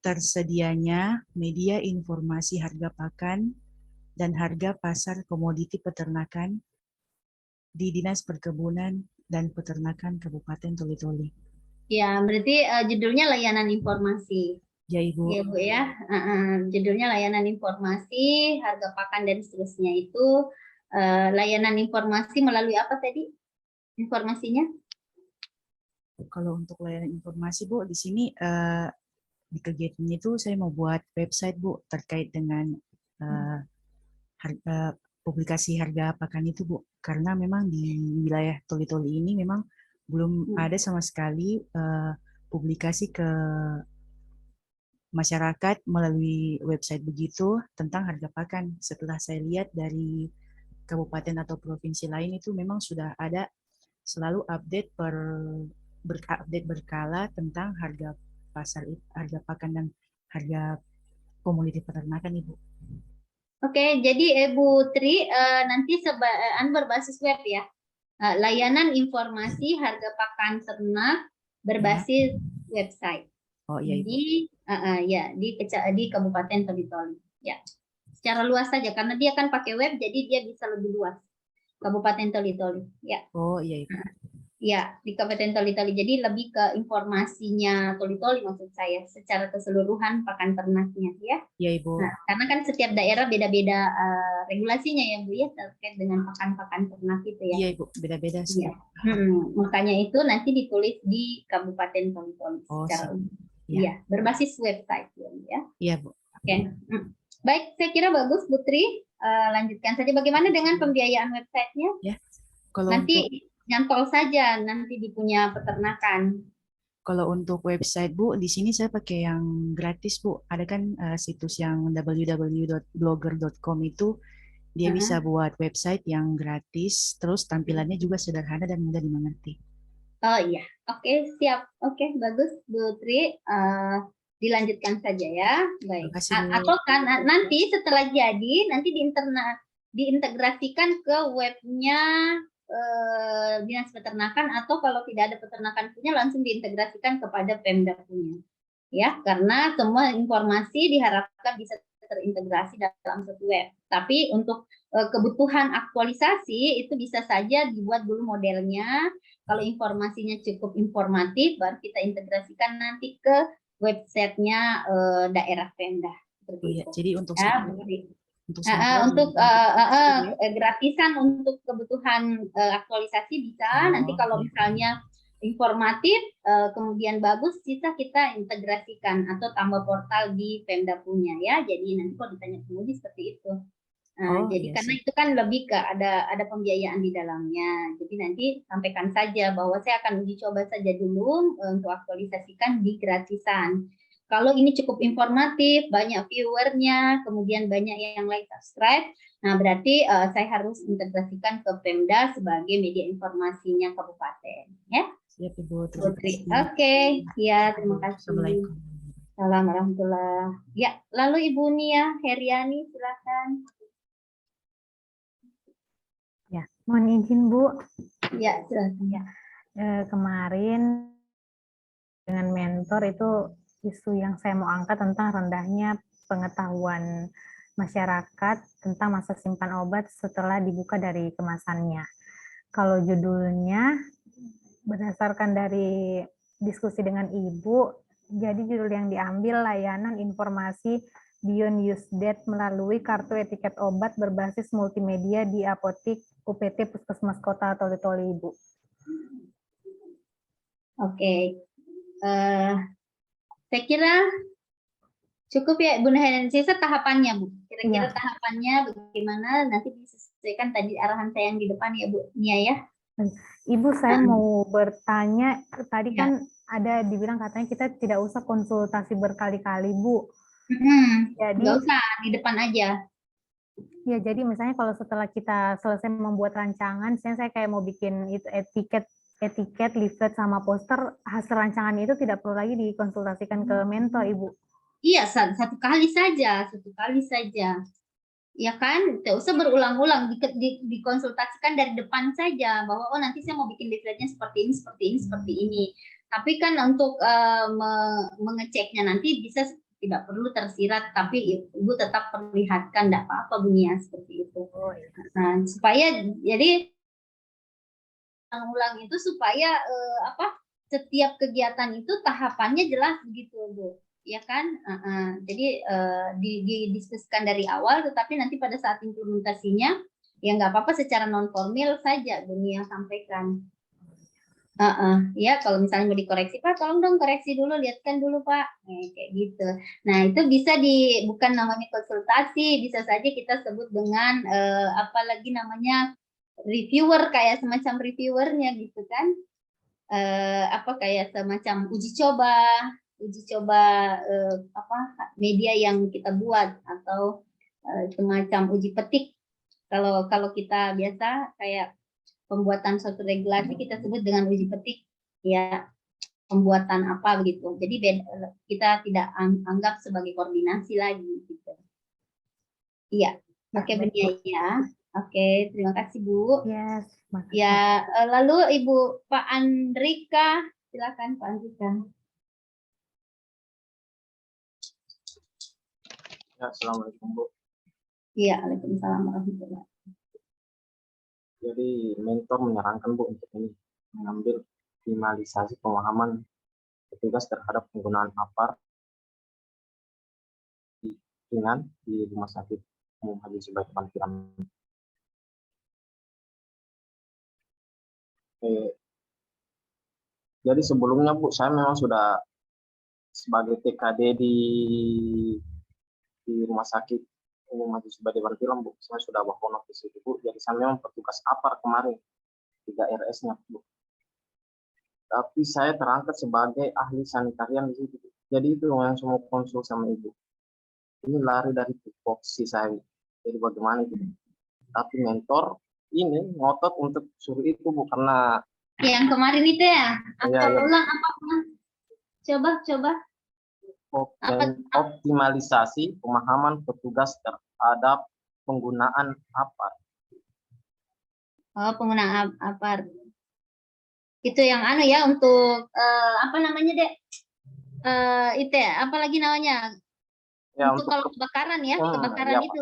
tersedianya media informasi harga pakan dan harga pasar komoditi peternakan di Dinas Perkebunan dan Peternakan Kabupaten Toli-Toli. Ya, berarti judulnya layanan informasi. Ya Ibu. Ya Bu ya, judulnya layanan informasi, harga pakan dan seterusnya itu layanan informasi melalui apa tadi informasinya? Kalau untuk layanan informasi Bu, di sini di kegiatan itu saya mau buat website Bu terkait dengan publikasi harga pakan itu Bu, karena memang di wilayah Toli-Toli ini memang belum ada sama sekali publikasi ke masyarakat melalui website begitu tentang harga pakan. Setelah saya lihat dari kabupaten atau provinsi lain itu memang sudah ada selalu update berkala tentang harga pasar, harga pakan dan harga komoditi peternakan Ibu. Oke, jadi Ibu Tri nanti berbasis web ya, layanan informasi harga pakan ternak berbasis website. Oh iya Ibu. Di Kabupaten Toli-Toli. Ya, secara luas saja karena dia kan pakai web, jadi dia bisa lebih luas. Kabupaten Toli-Toli. Ya. Oh iya Ibu. Ya, di Kabupaten Toli-Toli. Jadi lebih ke informasinya Toli-Toli maksud saya, secara keseluruhan pakan ternaknya ya. Iya Ibu. Nah, karena kan setiap daerah beda-beda regulasinya ya Bu ya terkait dengan pakan-pakan ternak itu ya. Iya Ibu, beda-beda sih. Ya. Makanya itu nanti ditulis di Kabupaten Toli-Toli secara umum. Iya, berbasis website ya. Iya Bu. Oke. Baik, saya kira bagus Bu Tri. Lanjutkan saja. Bagaimana dengan pembiayaan websitenya? Ya. Kalau nanti nyantol saja nanti di punya peternakan. Kalau untuk website Bu, di sini saya pakai yang gratis Bu. Ada kan situs yang www.blogger.com itu dia bisa buat website yang gratis, terus tampilannya juga sederhana dan mudah dimengerti. Oh iya, oke siap, oke bagus Bu Tri, dilanjutkan saja ya, baik. Atau kan nanti setelah jadi nanti diintegrasikan ke webnya Dinas Peternakan, atau kalau tidak ada peternakan punya langsung diintegrasikan kepada Pemda punya, ya karena semua informasi diharapkan bisa terintegrasi dalam satu web. Tapi untuk kebutuhan aktualisasi itu bisa saja dibuat dulu modelnya. Kalau informasinya cukup informatif, baru kita integrasikan nanti ke websitenya daerah Pemda. Iya, jadi untuk Ya, untuk gratisan untuk kebutuhan aktualisasi bisa. Nanti kalau misalnya informatif kemudian bagus, kita integrasikan atau tambah portal di Pemda punya ya. Jadi nanti kalau ditanya penguji seperti itu. Jadi karena itu kan lebih ke ada pembiayaan di dalamnya. Jadi nanti sampaikan saja bahwa saya akan uji coba saja dulu untuk aktualisasikan di gratisan. Kalau ini cukup informatif, banyak viewernya, kemudian banyak yang like, subscribe, nah berarti saya harus integrasikan ke Pemda sebagai media informasinya kabupaten. Ya. Siap, Ibu. Oke, ya terima kasih. Assalamualaikum. Assalamualaikum warahmatullahi. Ya, lalu Ibu Nia Heriani, silakan. Ya, mohon izin Bu. Ya, silakan. Ya, kemarin dengan mentor itu isu yang saya mau angkat tentang rendahnya pengetahuan masyarakat tentang masa simpan obat setelah dibuka dari kemasannya. Kalau judulnya berdasarkan dari diskusi dengan Ibu, jadi judul yang diambil layanan informasi Beyond Use Date melalui kartu etiket obat berbasis multimedia di apotik UPT Puskesmas Kota Toli-Toli, Ibu. Oke. Saya kira cukup ya Ibu Heriani. Sisa tahapannya Bu. Kira-kira tahapannya bagaimana nanti disesuaikan tadi arahan saya yang di depan ya Bu Nia ya. Ibu, saya mau bertanya, tadi kan ada dibilang katanya kita tidak usah konsultasi berkali-kali, Bu. Jadi nggak usah, di depan aja. Ya, jadi misalnya kalau setelah kita selesai membuat rancangan, misalnya saya kayak mau bikin itu etiket, leaflet sama poster, hasil rancangan itu tidak perlu lagi dikonsultasikan ke mentor, Ibu. Iya, satu kali saja. Ya kan, tidak usah berulang-ulang, dikonsultasikan dari depan saja bahwa oh nanti saya mau bikin leafletnya seperti ini. Tapi kan untuk mengeceknya nanti bisa tidak perlu tersirat, tapi Ibu tetap perlihatkan, tidak apa-apa Bu Nia seperti itu. Nah, supaya jadi ulang itu supaya setiap kegiatan itu tahapannya jelas begitu Bu. Ya kan, jadi didiskusikan dari awal, tetapi nanti pada saat implementasinya ya nggak apa-apa secara non formal saja Dunia sampaikan. Ya kalau misalnya mau dikoreksi Pak, tolong dong koreksi dulu, lihatkan dulu Pak, kayak gitu. Nah itu bisa bukan namanya konsultasi, bisa saja kita sebut dengan apalagi namanya reviewer, kayak semacam reviewernya gitu kan, kayak semacam uji coba media yang kita buat atau semacam uji petik. Kalau kita biasa kayak pembuatan suatu regulasi kita sebut dengan uji petik ya, pembuatan apa begitu. Jadi kita tidak anggap sebagai koordinasi lagi gitu. Iya, oke Bu Nia ya. Oke, terima kasih Bu. Yes, ya, lalu Ibu Pak Andrika, silakan Pak Andrika. Ya, assalamualaikum Bu. Iya, waalaikumsalam warahmatullahi wabarakatuh. Jadi mentor menyarankan Bu untuk ini mengambil optimalisasi pemahaman petugas terhadap penggunaan APAR ringan di Rumah Sakit Umum Haji Subagio Bantilan. Jadi sebelumnya Bu, saya memang sudah sebagai TKD di Rumah Sakit Umum Haji Subagio Bantilan Bu, saya sudah berhonor di situ Bu. Jadi saya memang petugas APAR kemarin 3 RS-nya Bu. Tapi saya terangkat sebagai ahli sanitarian di situ. Jadi itu yang semua konsul sama Ibu. Ini lari dari tupoksi saya. Jadi bagaimana itu? Tapi mentor ini ngotot untuk suruh itu Bu, karena yang kemarin itu ya? Ulang apa? Coba. Optimalisasi pemahaman petugas terhadap penggunaan APAR. Oh, penggunaan APAR. Itu yang ya untuk apa namanya Dek? Itu ya, apa lagi namanya? Ya, untuk kalau kebakaran ya, kebakaran ya, itu.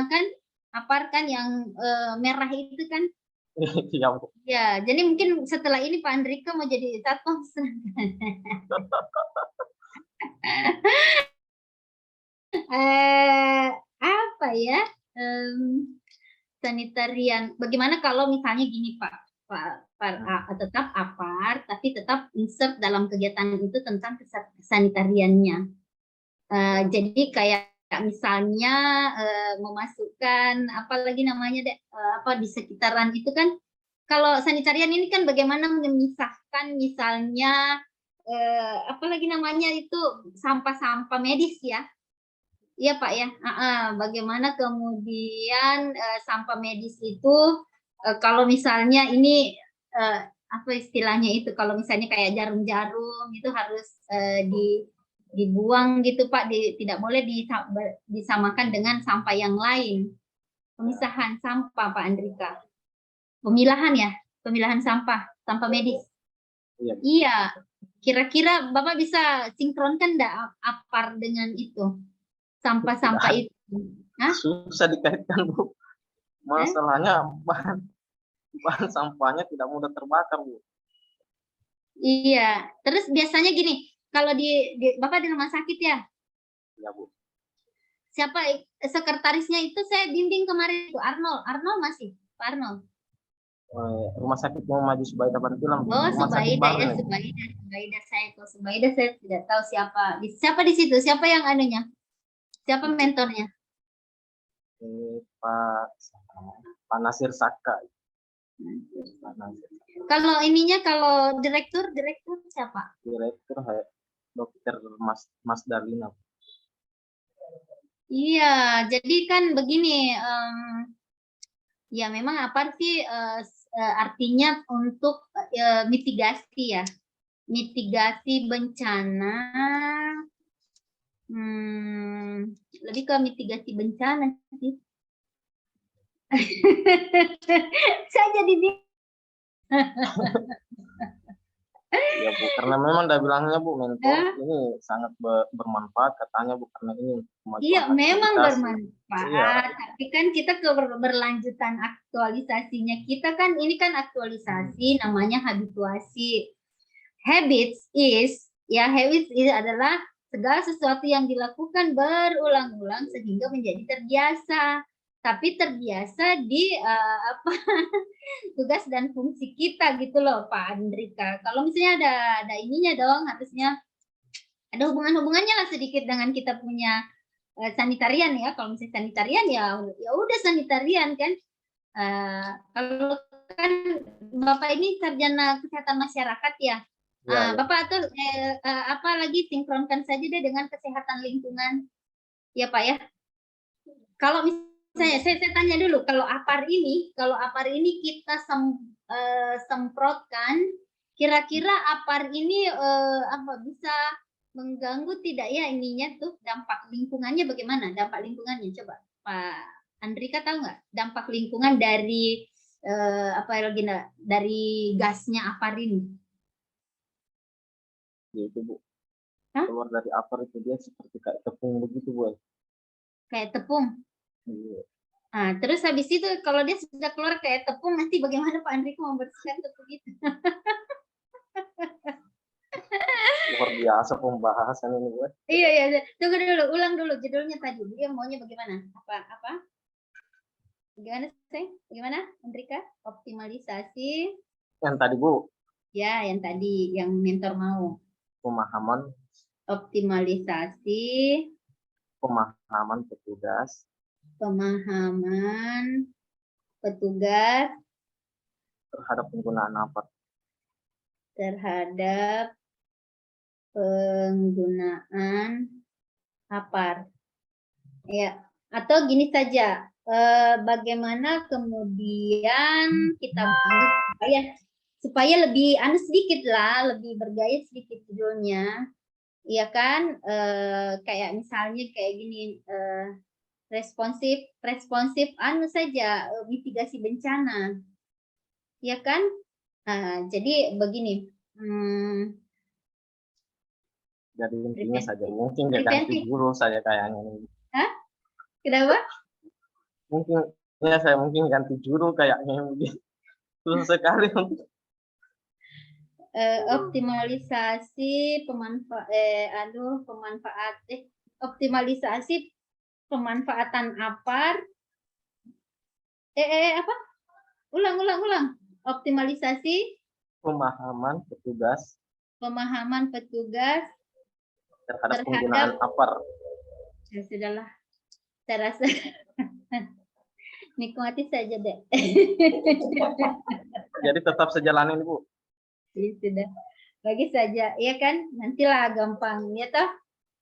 Kan APAR kan yang merah itu kan. Iya, Bu. Ya, jadi mungkin setelah ini Pak Andrika mau jadi satpam. Apa ya? Sanitarian. Bagaimana kalau misalnya gini Pak, tetap APAR, tapi tetap insert dalam kegiatan itu tentang kesanitariannya. Jadi kayak misalnya memasukkan apa lagi namanya apa di sekitaran itu kan, kalau sanitarian ini kan bagaimana memisahkan misalnya apa lagi namanya itu sampah-sampah medis ya. Iya Pak ya. Bagaimana kemudian sampah medis itu kalau misalnya ini apa istilahnya itu, kalau misalnya kayak jarum-jarum itu harus dibuang gitu Pak, tidak boleh disamakan dengan sampah yang lain. Pemisahan sampah Pak Andrika. Pemilahan sampah medis. Iya. Kira-kira Bapak bisa sinkronkan enggak APAR dengan itu? Sampah-sampah itu. Susah dikaitkan, Bu. Masalahnya bahan sampahnya tidak mudah terbakar, Bu. Iya. Terus biasanya gini, kalau Bapak di rumah sakit ya? Iya, Bu. Siapa sekretarisnya itu saya bimbing kemarin itu Arnold masih, Pak Arnold. Rumah sakit Muhammad Subaidah Bantilan. Oh, Subaidah saya tidak tahu siapa. Siapa di situ? Siapa yang anunya? Siapa mentornya? Pak Nasir Saka. Kalau ininya, kalau direktur siapa? Direktur Dokter Mas Darlina. Iya, jadi kan begini, ya memang apa sih artinya untuk mitigasi ya, mitigasi bencana, lebih ke mitigasi bencana sih. Saya jadi Ya Bu, karena memang udah bilangnya Bu, mentor ini sangat bermanfaat katanya Bu, karena ini iya memang bermanfaat, tapi kan kita berlanjutan aktualisasinya, kita kan ini kan aktualisasi namanya habituasi. Habits is adalah segala sesuatu yang dilakukan berulang-ulang sehingga menjadi terbiasa. Tapi terbiasa di tugas dan fungsi kita gitu loh Pak Andrika. Kalau misalnya ada ininya dong, harusnya ada hubungannya lah sedikit dengan kita punya sanitarian ya. Kalau misalnya sanitarian ya udah sanitarian kan. Kalau kan Bapak ini sarjana kesehatan masyarakat ya. Bapak tuh apa lagi sinkronkan saja deh dengan kesehatan lingkungan. Ya Pak ya. Kalau saya tanya dulu, kalau APAR ini kita semprotkan, kira-kira APAR ini apa bisa mengganggu tidak ya ininya tuh, dampak lingkungannya bagaimana? Dampak lingkungannya coba Pak Andrika tahu nggak? Dampak lingkungan dari dari gasnya APAR ini? Ya itu Bu. Keluar dari APAR itu dia seperti kayak tepung begitu Bu. Kayak tepung. Nah, terus habis itu kalau dia sudah keluar kayak tepung, nanti bagaimana Pak Andrika membersihkan tepung itu? Luar biasa pembahasan ini Bu. Iya. Tunggu dulu, ulang dulu judulnya tadi. Dia maunya bagaimana? Apa? Bagaimana sih? Bagaimana Andrika? Optimalisasi. Yang tadi Bu. Ya, yang tadi yang mentor mau. Pemahaman. Optimalisasi. Pemahaman petugas. Pemahaman petugas terhadap penggunaan APAR. Terhadap penggunaan APAR. Ya, atau gini saja, bagaimana kemudian kita supaya lebih sedikit lah, lebih bergaya sedikit judulnya. Iya kan? Kayak misalnya kayak gini, responsif saja, mitigasi bencana, ya kan? Jadi begini, Jadi intinya Preventif. saja mungkin dia ganti Preventif. guru saja kayaknya. Hah? Kenapa? Mungkin ya saya mungkin ganti juru kayaknya. Susah sekali untuk Optimalisasi optimalisasi pemanfaatan APAR. Apa? Ulang. Optimalisasi pemahaman petugas terhadap penggunaan APAR. Ya sudahlah, saya rasa nikmati saja deh. Jadi tetap sejalan ini Bu. Ya, sudah, bagi saja, ya kan? Nantilah gampang, ya toh?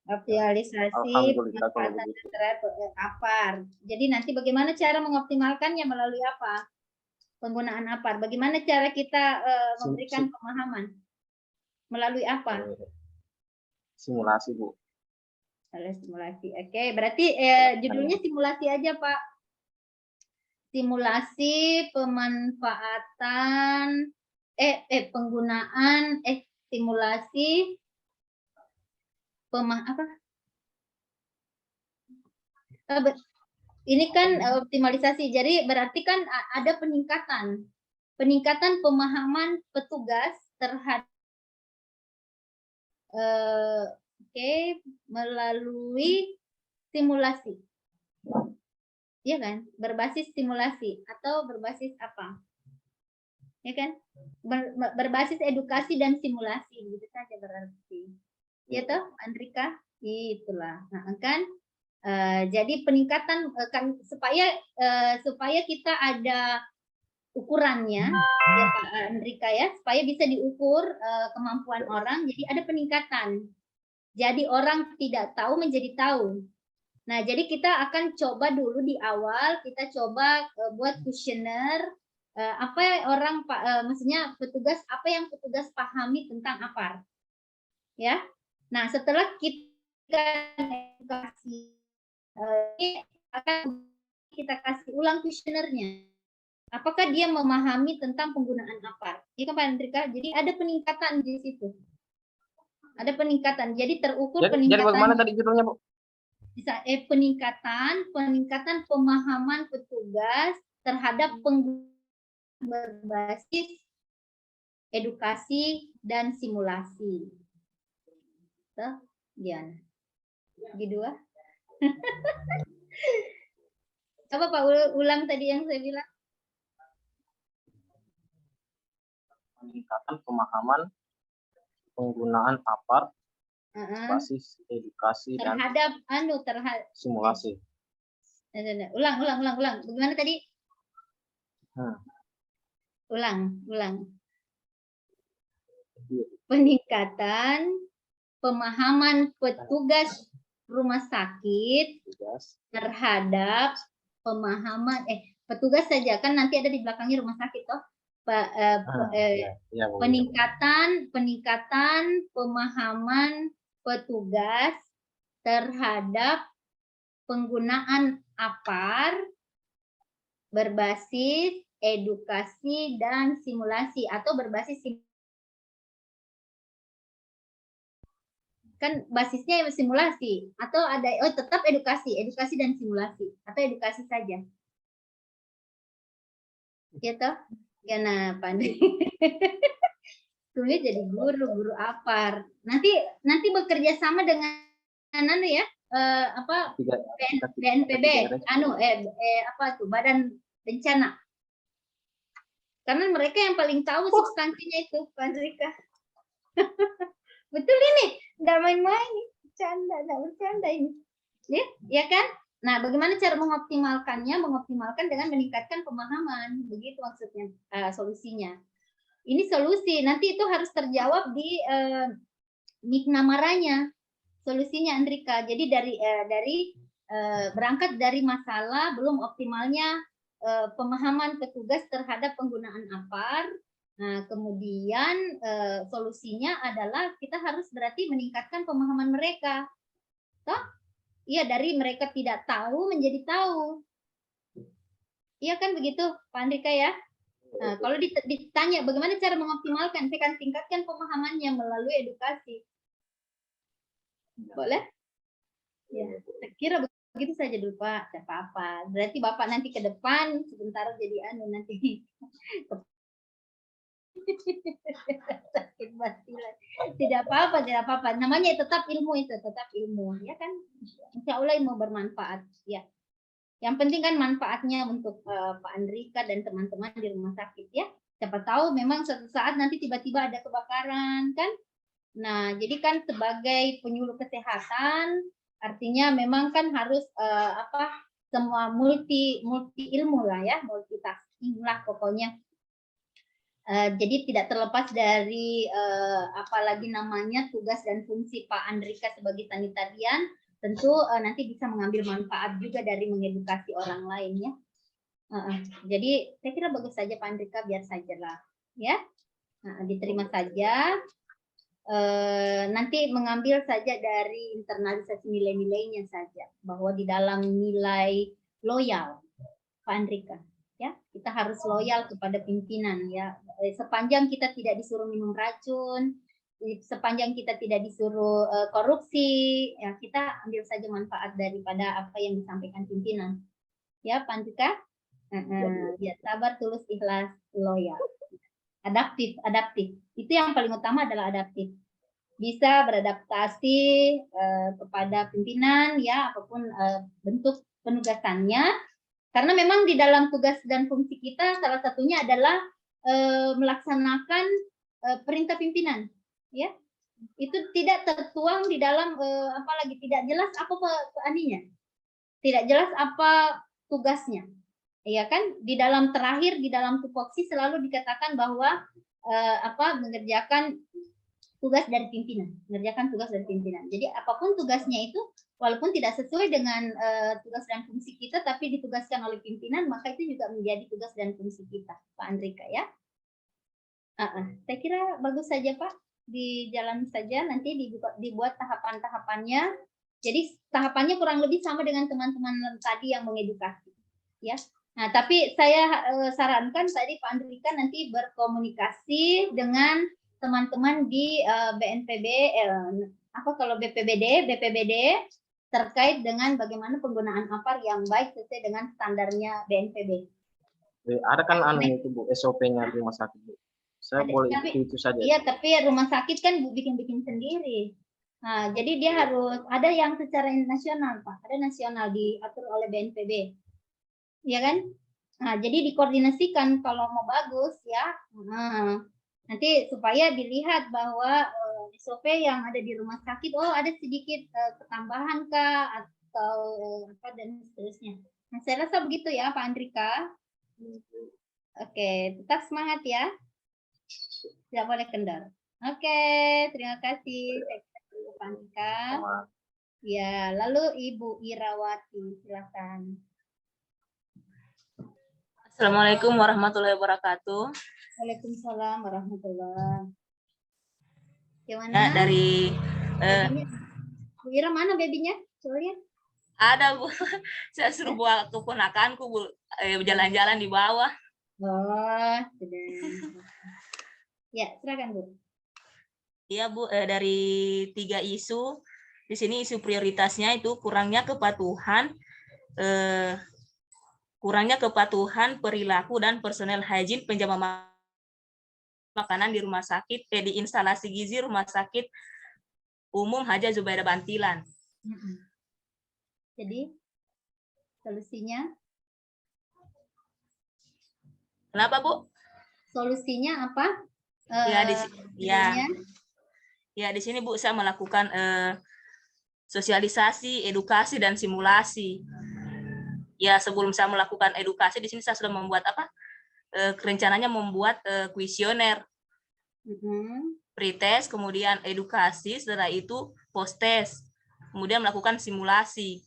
Optimalisasi Alhamdulillah kalau pemanfaatan begitu. terhadap APAR. Jadi nanti bagaimana cara mengoptimalkannya melalui apa? Penggunaan APAR. Bagaimana cara kita memberikan pemahaman? Melalui apa? Simulasi Bu. Simulasi. Oke, berarti judulnya simulasi aja Pak. Simulasi pemanfaatan penggunaan simulasi ini kan optimalisasi. Jadi berarti kan ada peningkatan pemahaman petugas terhadap melalui simulasi. Iya kan? Berbasis simulasi atau berbasis apa? Ya kan? Berbasis edukasi dan simulasi, gitu saja berarti. Ya toh, Andrika? Itulah. Nah, kan jadi peningkatan kan supaya kita ada ukurannya, ya Pak Andrika ya, supaya bisa diukur kemampuan orang, jadi ada peningkatan. Jadi orang tidak tahu menjadi tahu. Nah, jadi kita akan coba dulu di awal, kita coba buat kuesioner, maksudnya petugas, apa yang petugas pahami tentang APAR. Ya. Nah, setelah kita edukasi, akan kita kasih ulang kuesionernya. Apakah dia memahami tentang penggunaan APAR? Ya kan Pak Andrika? Jadi ada peningkatan di situ. Ada peningkatan. Jadi terukur peningkatan. Jadi bagaimana tadi judulnya Bu? Bisa peningkatan pemahaman petugas terhadap berbasis edukasi dan simulasi. Tuh, Diana. Gitu. Coba Pak ulang tadi yang saya bilang. Peningkatan pemahaman penggunaan APAR basis edukasi terhadap simulasi. Ulang. Bagaimana tadi? Ulang. Peningkatan pemahaman petugas rumah sakit terhadap pemahaman petugas saja kan nanti ada di belakangnya rumah sakit toh. Peningkatan pemahaman petugas terhadap penggunaan APAR berbasis edukasi dan simulasi atau berbasis kan basisnya simulasi atau ada tetap edukasi dan simulasi atau edukasi saja. Ya toh? Karena pandai. Sulit jadi guru APAR. Nanti bekerja sama dengan BNPB, Badan Bencana. Karena mereka yang paling tahu substansinya itu, Pak Andrika. Betul ini, nggak main-main, bercanda ini. Ya kan? Nah, bagaimana cara mengoptimalkannya? Mengoptimalkan dengan meningkatkan pemahaman, begitu maksudnya solusinya. Ini solusi, nanti itu harus terjawab di Miknamaranya, solusinya Andrika. Jadi berangkat dari masalah belum optimalnya pemahaman petugas terhadap penggunaan APAR. Nah, kemudian solusinya adalah kita harus berarti meningkatkan pemahaman mereka. Toh? Iya, dari mereka tidak tahu menjadi tahu. Iya kan begitu, Pak Andrika ya? Nah, kalau ditanya bagaimana cara mengoptimalkan, saya akan tingkatkan pemahamannya melalui edukasi. Boleh? Ya, saya kira begitu saja dulu Pak, tidak apa-apa. Berarti Bapak nanti ke depan sebentar jadi nanti sakit basilan. Tidak apa-apa, tidak apa-apa. Namanya tetap ilmu itu, tetap ilmu, ya kan? Insya Allah ilmu bermanfaat, ya. Yang penting kan manfaatnya untuk Pak Andrika dan teman-teman di rumah sakit, ya. Siapa tahu memang suatu saat nanti tiba-tiba ada kebakaran, kan? Nah, jadi kan sebagai penyuluh kesehatan, artinya memang kan harus semua multi ilmu lah ya, multitasking lah pokoknya. Jadi tidak terlepas dari apalagi namanya tugas dan fungsi Pak Andrika sebagai sanitarian, tentu nanti bisa mengambil manfaat juga dari mengedukasi orang lain ya. Jadi saya kira bagus saja Pak Andrika, biar sajalah ya. Diterima saja. Nanti mengambil saja dari internalisasi nilai-nilainya saja, bahwa di dalam nilai loyal Pak Andrika ya, kita harus loyal kepada pimpinan ya, sepanjang kita tidak disuruh minum racun, sepanjang kita tidak disuruh korupsi ya, kita ambil saja manfaat daripada apa yang disampaikan pimpinan ya Pak Andrika. Ya, sabar, tulus, ikhlas, loyal. Adaptif itu yang paling utama adalah adaptif, bisa beradaptasi kepada pimpinan ya, apapun bentuk penugasannya, karena memang di dalam tugas dan fungsi kita salah satunya adalah melaksanakan perintah pimpinan ya. Itu tidak tertuang di dalam apalagi tidak jelas apa aninya, tidak jelas apa tugasnya. Ya kan, di dalam terakhir di dalam tupoksi selalu dikatakan bahwa mengerjakan tugas dari pimpinan, mengerjakan tugas dari pimpinan. Jadi apapun tugasnya itu, walaupun tidak sesuai dengan tugas dan fungsi kita, tapi ditugaskan oleh pimpinan, maka itu juga menjadi tugas dan fungsi kita, Pak Andrika ya. Saya kira bagus saja Pak, dijalani saja, nanti dibuat tahapan-tahapannya. Jadi tahapannya kurang lebih sama dengan teman-teman tadi yang mengedukasi, ya. Nah, tapi saya sarankan tadi Pak Andrika nanti berkomunikasi dengan teman-teman di BNPB, kalau BPBD terkait dengan bagaimana penggunaan APAR yang baik sesuai dengan standarnya BNPB. Ada kan itu Bu, SOP-nya rumah sakit Bu. Saya boleh itu saja. Iya, tapi rumah sakit kan bikin sendiri. Nah, jadi dia harus ada yang secara nasional Pak, ada nasional diatur oleh BNPB. Ya kan? Nah, jadi dikoordinasikan kalau mau bagus ya. Nanti supaya dilihat bahwa SOP yang ada di rumah sakit, ada sedikit ketambahan kah atau apa dan seterusnya. Nah, saya rasa begitu ya Pak Andrika. Oke, tetap semangat ya. Tidak boleh kendor. Oke, terima kasih Pak Andrika. Ya, lalu Ibu Irawati, silakan. Assalamualaikum warahmatullahi wabarakatuh. Waalaikumsalam warahmatullahi. Gimana? Ya, dari Bu Ira mana babynya? Coba lihat. Ada Bu, saya suruh bawa keponakanku Bu, jalan-jalan di bawah. Oh, sudah. Ya, silakan Bu. Iya Bu, dari 3 isu di sini isu prioritasnya itu kurangnya kepatuhan perilaku dan personel hygiene penjaga makanan di rumah sakit, di instalasi gizi rumah sakit umum Haja Zubaida Bantilan. Jadi solusinya? Kenapa Bu? Solusinya apa? Di sini Bu saya melakukan sosialisasi, edukasi dan simulasi. Ya, sebelum saya melakukan edukasi di sini saya sudah membuat rencananya membuat kuesioner, pretest, kemudian edukasi, setelah itu post-test, kemudian melakukan simulasi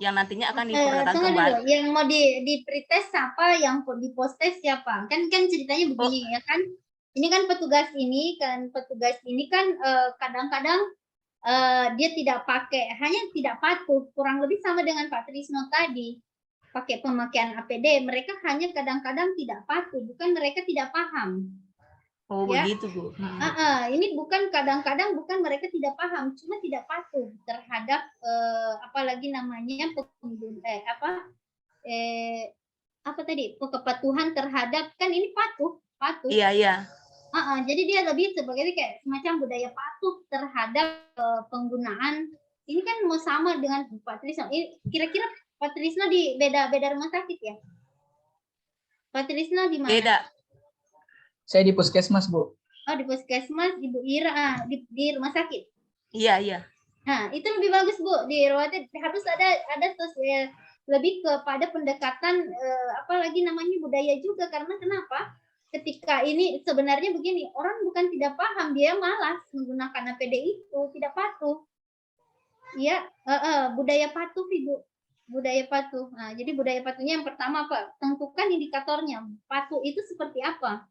yang nantinya akan diperagakan kembali. Yang mau di pretest siapa, yang di post-test siapa? Kan ceritanya begini ya kan. Ini kan petugas ini kan kadang-kadang dia tidak pakai, hanya tidak patuh, kurang lebih sama dengan Pak Trisno tadi. Pakai pemakaian APD, mereka hanya kadang-kadang tidak patuh, bukan mereka tidak paham. Oh, Ya. begitu, Bu. Ini bukan kadang-kadang bukan mereka tidak paham, cuma tidak patuh terhadap apalagi namanya apa tadi kepatuhan terhadap, kan ini patuh. Iya, iya. Jadi dia lebih sebagai kayak semacam budaya patuh terhadap penggunaan. Ini kan mau sama dengan Pak Trisno. Kira-kira Pak Trisno di beda rumah sakit ya? Pak Trisno di mana? Beda. Saya di puskesmas, Bu. Oh, di puskesmas, Ibu Ira di rumah sakit. Iya, iya. Nah, itu lebih bagus, Bu. Di rawatnya harus ada lebih kepada pendekatan apalagi namanya budaya juga, karena kenapa? Ketika ini sebenarnya begini, orang bukan tidak paham, dia malas menggunakan APD itu, tidak patuh. Ya, budaya patuh, Ibu. Budaya patuh. Nah, jadi budaya patuhnya yang pertama apa? Tentukan indikatornya. Patuh itu seperti apa?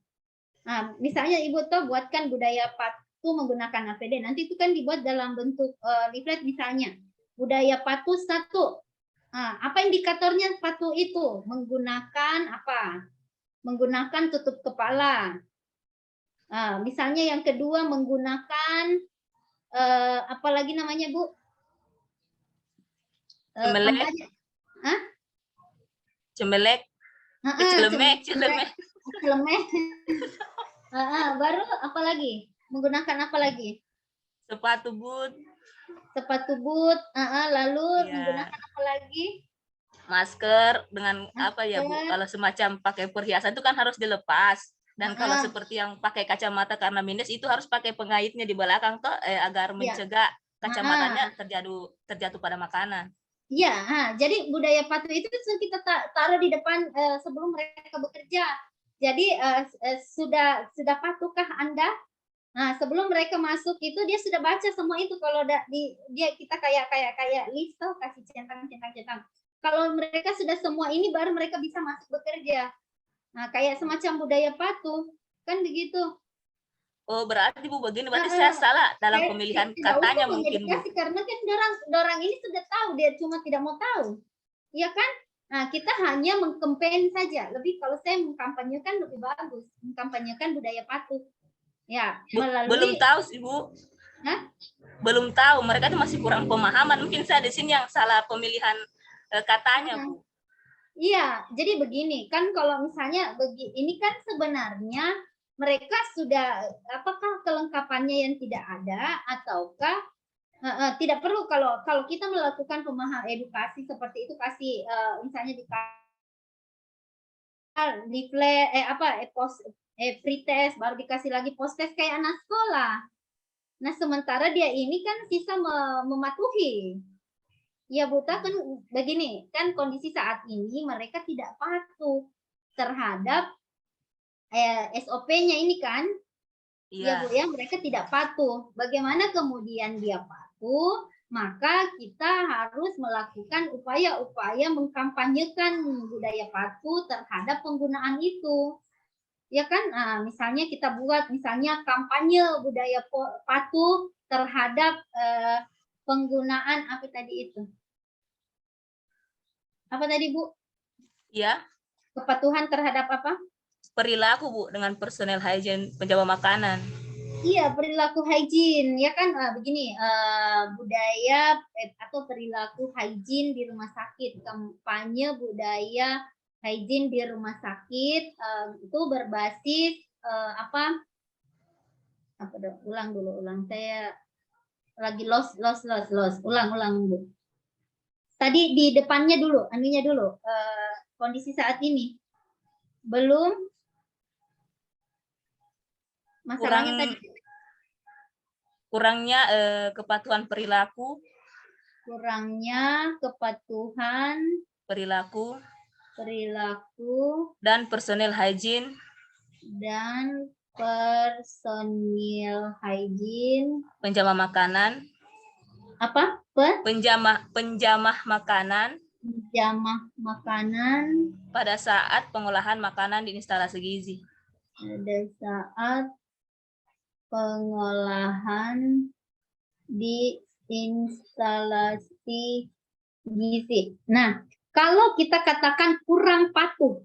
Nah, misalnya Ibu tuh buatkan budaya patuh menggunakan APD. Nanti itu kan dibuat dalam bentuk leaflet misalnya. Budaya patuh 1. Nah, apa indikatornya patuh itu? Menggunakan apa? Menggunakan tutup kepala. Nah, misalnya yang kedua menggunakan apa lagi namanya, Bu? Cembelek. Cembelek. Celemek. Celemek. Baru apa lagi? Menggunakan apa lagi? Sepatu boot. Lalu menggunakan apa lagi? Masker dengan apa ya, Bu? Kalau semacam pakai perhiasan itu kan harus dilepas. Dan kalau seperti yang pakai kacamata karena minus itu harus pakai pengaitnya di belakang toh agar mencegah kacamatanya terjatuh pada makanan. Iya, jadi budaya patuh itu kita taruh di depan sebelum mereka bekerja. Jadi sudah patuhkah Anda? Nah, sebelum mereka masuk itu dia sudah baca semua itu. Kalau dia kita kayak list tuh, kasih centang. Kalau mereka sudah semua ini baru mereka bisa masuk bekerja. Nah, kayak semacam budaya patuh, kan begitu. Oh, berarti Bu begini, berarti saya salah dalam pemilihan katanya mungkin, Bu. Karena kan orang ini sudah tahu, dia cuma tidak mau tahu. Iya kan? Nah, kita hanya mengkampanyekan saja. Lebih kalau saya mengkampanyekan lebih bagus, mengkampanyekan budaya patuh. Ya, melalui belum tahu sih, Bu. Belum tahu, mereka itu masih kurang pemahaman. Mungkin saya di sini yang salah pemilihan katanya, Bu. Iya, jadi begini, kan kalau misalnya ini kan sebenarnya mereka sudah apakah kelengkapannya yang tidak ada ataukah tidak perlu kalau kita melakukan pemahaman edukasi seperti itu, kasih misalnya di leaflet pre-test, baru dikasih lagi post-test kayak anak sekolah. Nah, sementara dia ini kan sisa mematuhi. Ya, Bu, kan begini, kan kondisi saat ini mereka tidak patuh terhadap SOP-nya ini kan. Ya, Bu, ya, mereka tidak patuh. Bagaimana kemudian dia patuh? Maka kita harus melakukan upaya-upaya mengkampanyekan budaya patuh terhadap penggunaan itu. Ya kan, misalnya kita buat misalnya kampanye budaya patuh terhadap penggunaan apa tadi itu? Apa tadi, Bu? Ya. Kepatuhan terhadap apa? Perilaku, Bu, dengan personel hygiene penjaga makanan. Iya, perilaku hygiene. Ya kan, begini, budaya atau perilaku hygiene di rumah sakit. Kampanye budaya hygiene di rumah sakit itu berbasis apa dong? Ulang. Saya lagi lost. Ulang, Bu. Tadi di depannya dulu, anunya dulu. Kondisi saat ini belum masalahnya tadi kurangnya kepatuhan perilaku. Kurangnya kepatuhan perilaku dan personel hygiene penjamah makanan. Apa? Penjamah makanan pada saat pengolahan makanan di instalasi gizi. Pada saat pengolahan di instalasi gizi. Nah, kalau kita katakan kurang patuh,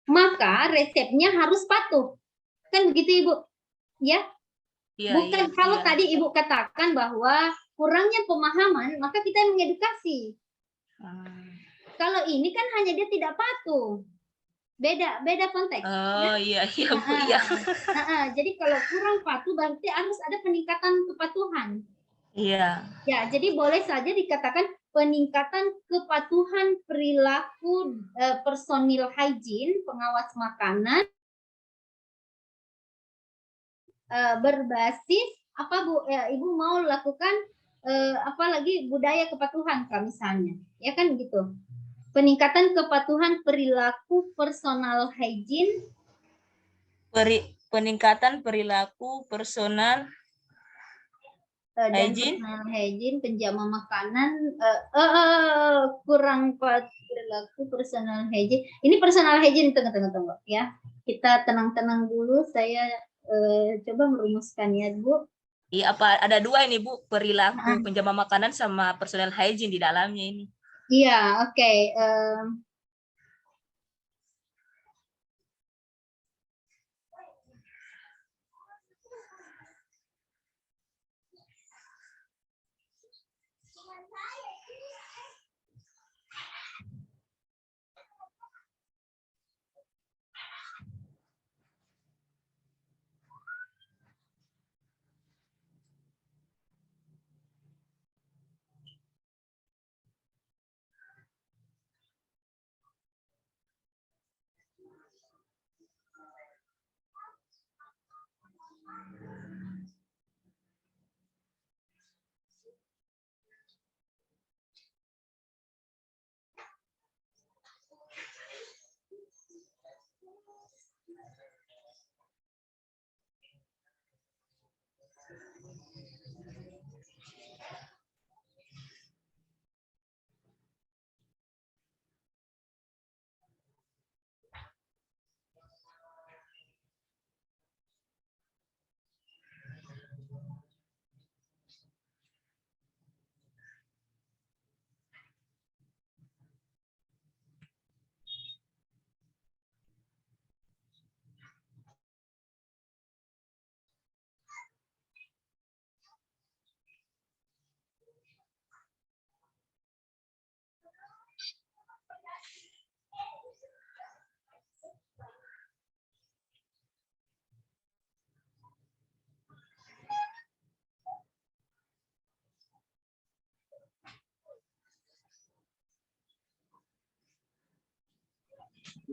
maka resepnya harus patuh. Kan begitu, Ibu? ya. Iya, Bukan iya, kalau iya. tadi Ibu katakan bahwa kurangnya pemahaman, maka kita mengedukasi. Kalau ini kan hanya dia tidak patuh. Beda konteks. Oh iya, iya Bu, iya. Jadi kalau kurang patuh berarti harus ada peningkatan kepatuhan. Iya. Ya, jadi boleh saja dikatakan peningkatan kepatuhan perilaku personil hygiene, pengawas makanan, berbasis apa Bu? Ibu mau lakukan apalagi budaya kepatuhan Kak misalnya, ya kan gitu. Peningkatan kepatuhan perilaku personal hygiene, peningkatan perilaku personal dan hygiene, personal hygiene, penjaga makanan, kurang perilaku personal hygiene. Ini personal hygiene, tunggu ya. Kita tenang-tenang dulu, saya coba merumuskan ya Bu. Iya, apa ada dua ini Bu, perilaku penjaga makanan sama personal hygiene di dalamnya ini. Iya, oke.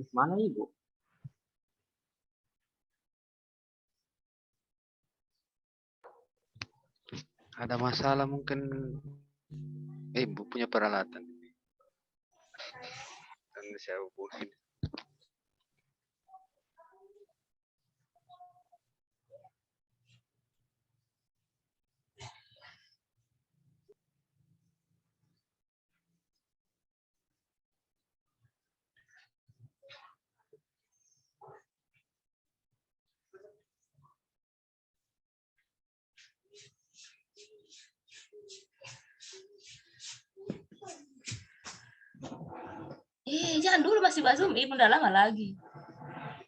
Mana Ibu? Ada masalah mungkin Ibu punya peralatan. Dan saya hubungin. Jangan dulu masih Pak Zoom, Ibu udah lama lagi.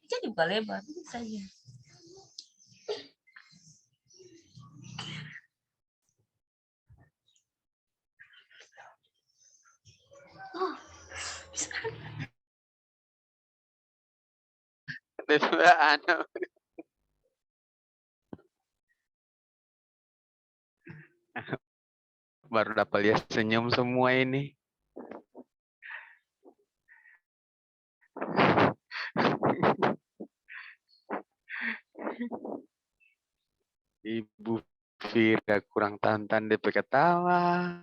Jadi buka lebar saja. Oh, Baru dapat lihat senyum semua ini. Ibu Fira kurang tantan DP ketawa.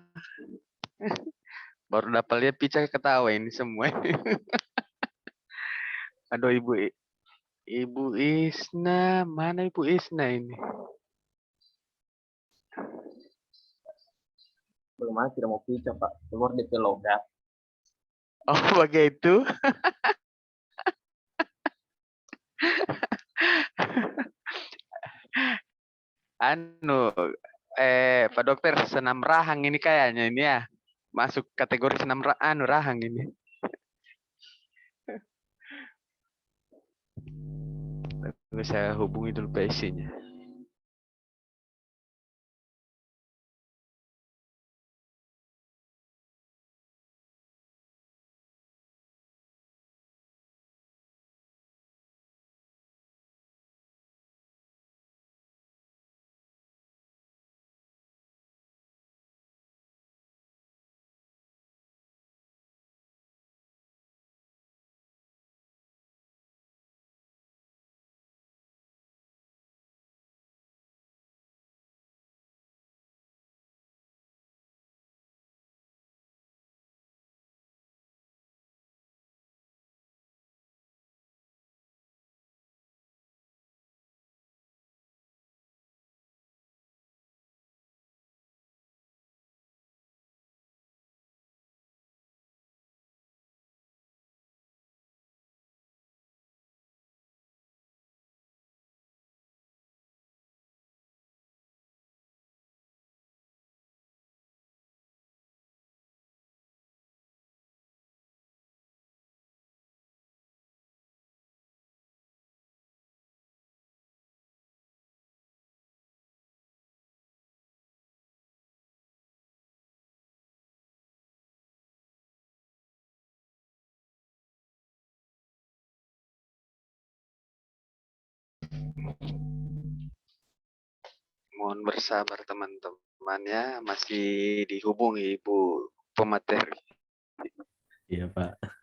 Baru dapat lihat Pica ketawa ini semua. Aduh Ibu Isna, mana Ibu Isna ini? Bagaimana tidak mau Pica Pak? Keluar DP logat. Oh begitu. Pak Dokter, senam rahang ini kayaknya ini ya. Masuk kategori senam rahang ini. Tunggu saya hubungi dulu PC-nya. Mohon bersabar teman-teman ya, masih dihubungi Ibu pemateri. Iya, Pak.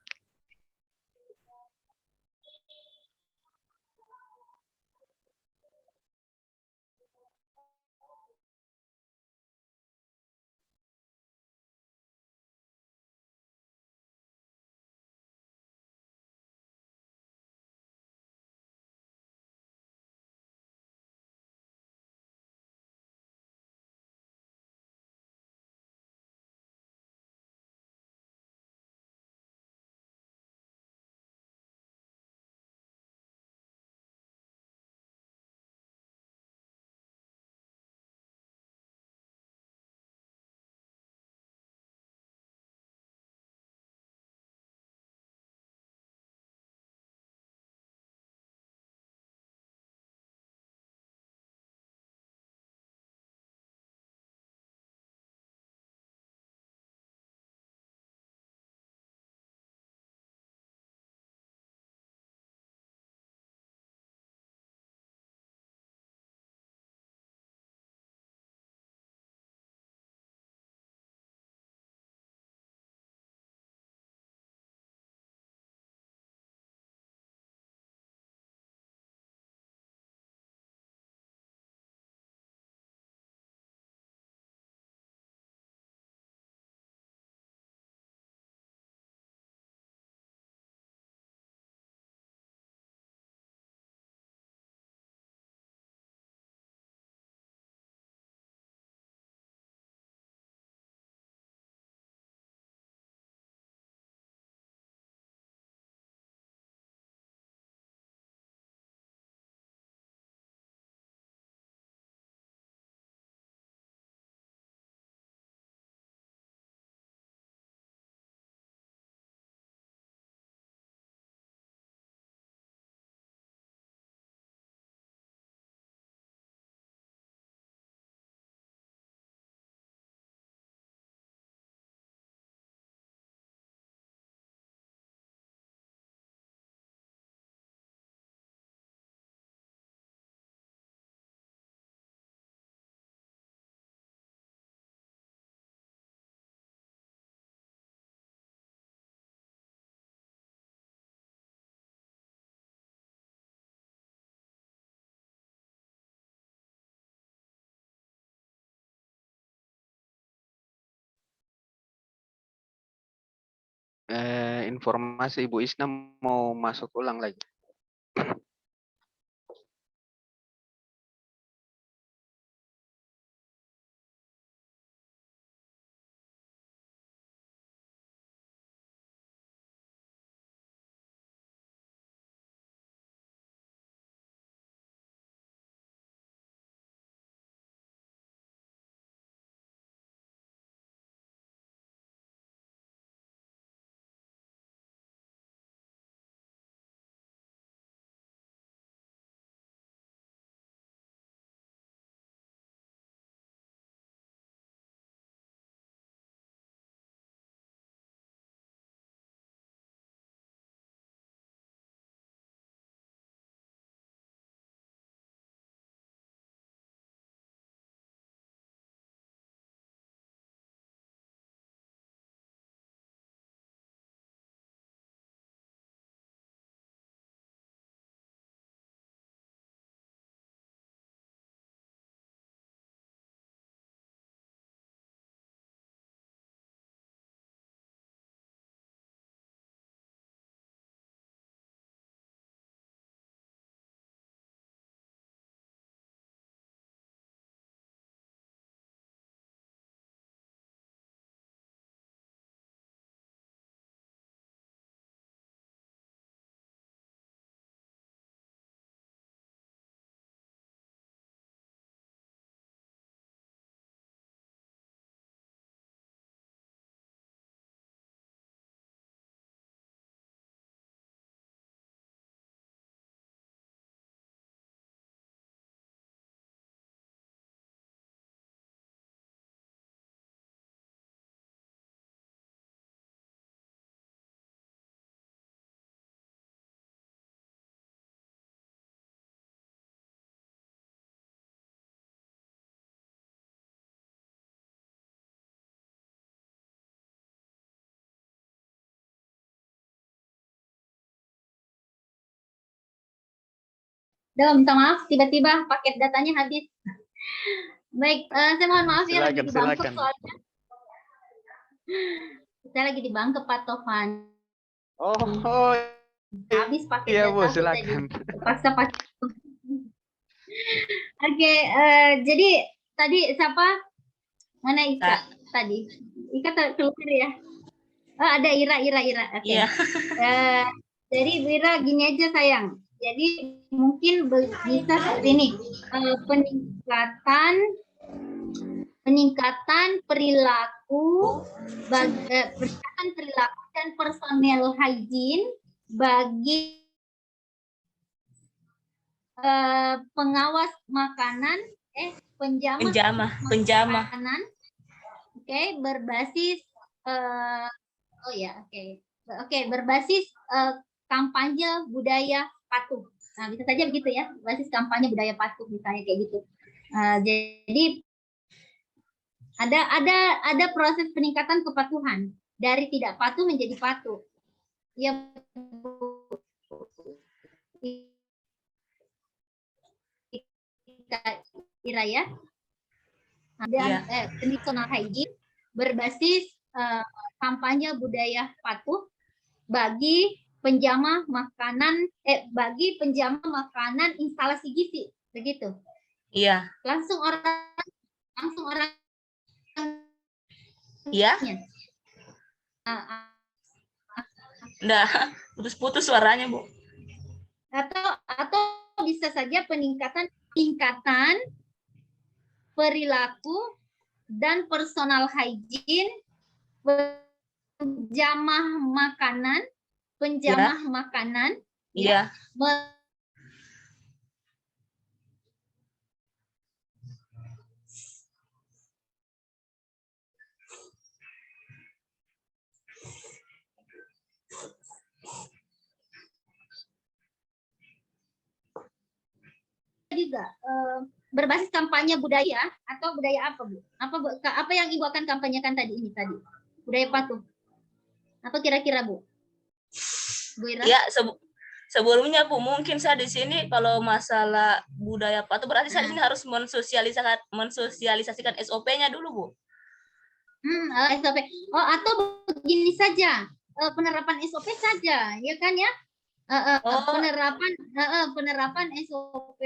Informasi Ibu Isna mau masuk ulang lagi. minta maaf, tiba-tiba paket datanya habis. Baik, saya mohon maaf ya, lagi di Bangkok soalnya. Saya lagi di Bangkok, Pak Tovan. Oh, habis paket iya, data Bu, silakan. Terpaksa pakai. Oke, jadi tadi siapa? Mana Ika tadi? Ika keluar ya? Oh, ada Ira. Oke. Iya. Jadi Ira gini aja sayang. Jadi mungkin bisa seperti ini. Peningkatan perilaku dan personel hygiene bagi pengawas makanan, penjamah makanan, oke, berbasis berbasis kampanye budaya patuh. Nah, bisa saja begitu ya, basis kampanye budaya patuh misalnya kayak gitu. Jadi ada proses peningkatan kepatuhan dari tidak patuh menjadi patuh. Ya, Ira ya. Dan personal hygiene berbasis kampanye budaya patuh bagi penjamah makanan instalasi gizi, begitu. Iya. Langsung orang. Iya. Nggak, putus-putus suaranya, Bu. Atau bisa saja peningkatan perilaku dan personal hygiene penjamah makanan Iya. juga berbasis kampanye budaya atau budaya apa, Bu? Apa yang Ibu akan kampanyekan tadi? Budaya patuh. Apa kira-kira, Bu? Bu Ira? Ya, sebelumnya Bu, mungkin saya di sini kalau masalah budaya patuh berarti saya di sini harus mensosialisasikan SOP-nya dulu, Bu. SOP. Atau begini saja, penerapan SOP saja, ya kan ya? Penerapan SOP,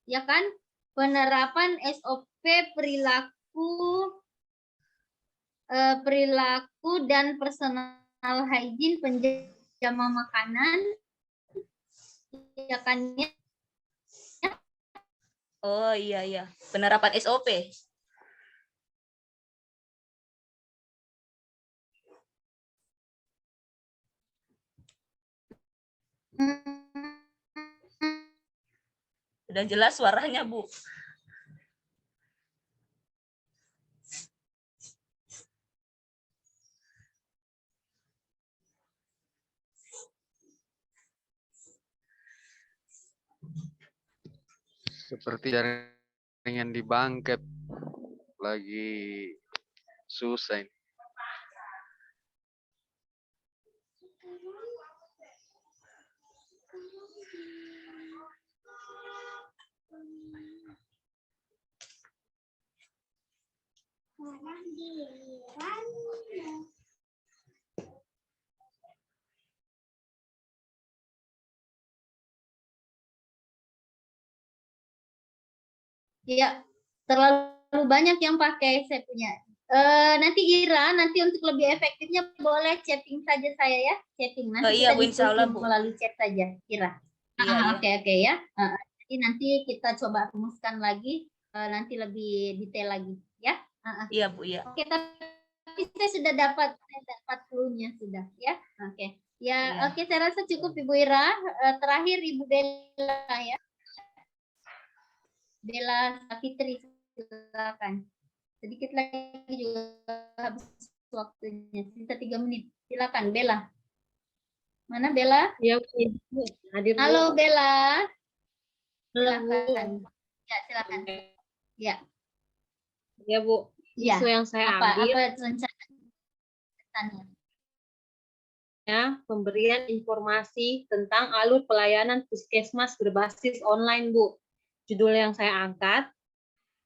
ya kan? Penerapan SOP perilaku dan personal hygiene penjamah makanan, ya kan ya? Oh iya, penerapan SOP. Sudah jelas suaranya, Bu. Seperti jaringan di Bangkep lagi susah ini. Ya, terlalu banyak yang pakai saya punya. Nanti Ira, untuk lebih efektifnya boleh chatting saja saya ya, chatting. Nanti iya, kita Bu, insya Allah, Bu. melalui chat saja, Ira. Iya. Oke ya. Jadi nanti kita coba rumuskan lagi, nanti lebih detail lagi, ya. Iya, Bu, iya. Oke, tapi saya sudah dapat clue-nya sudah, ya. Oke. Ya, oke, saya rasa cukup Ibu Ira. Terakhir Ibu Bella ya. Bella Fitri, silakan. Sedikit lagi juga habis waktunya, sisa 3 menit. Silakan Bella. Mana Bella? Ya, hadir. Halo Bella. Silakan. Ya, silakan. Ya. Ya, Bu. Isu yang saya ambil. Apa rencananya? pemberian informasi tentang alur pelayanan puskesmas berbasis online, Bu. Judul yang saya angkat,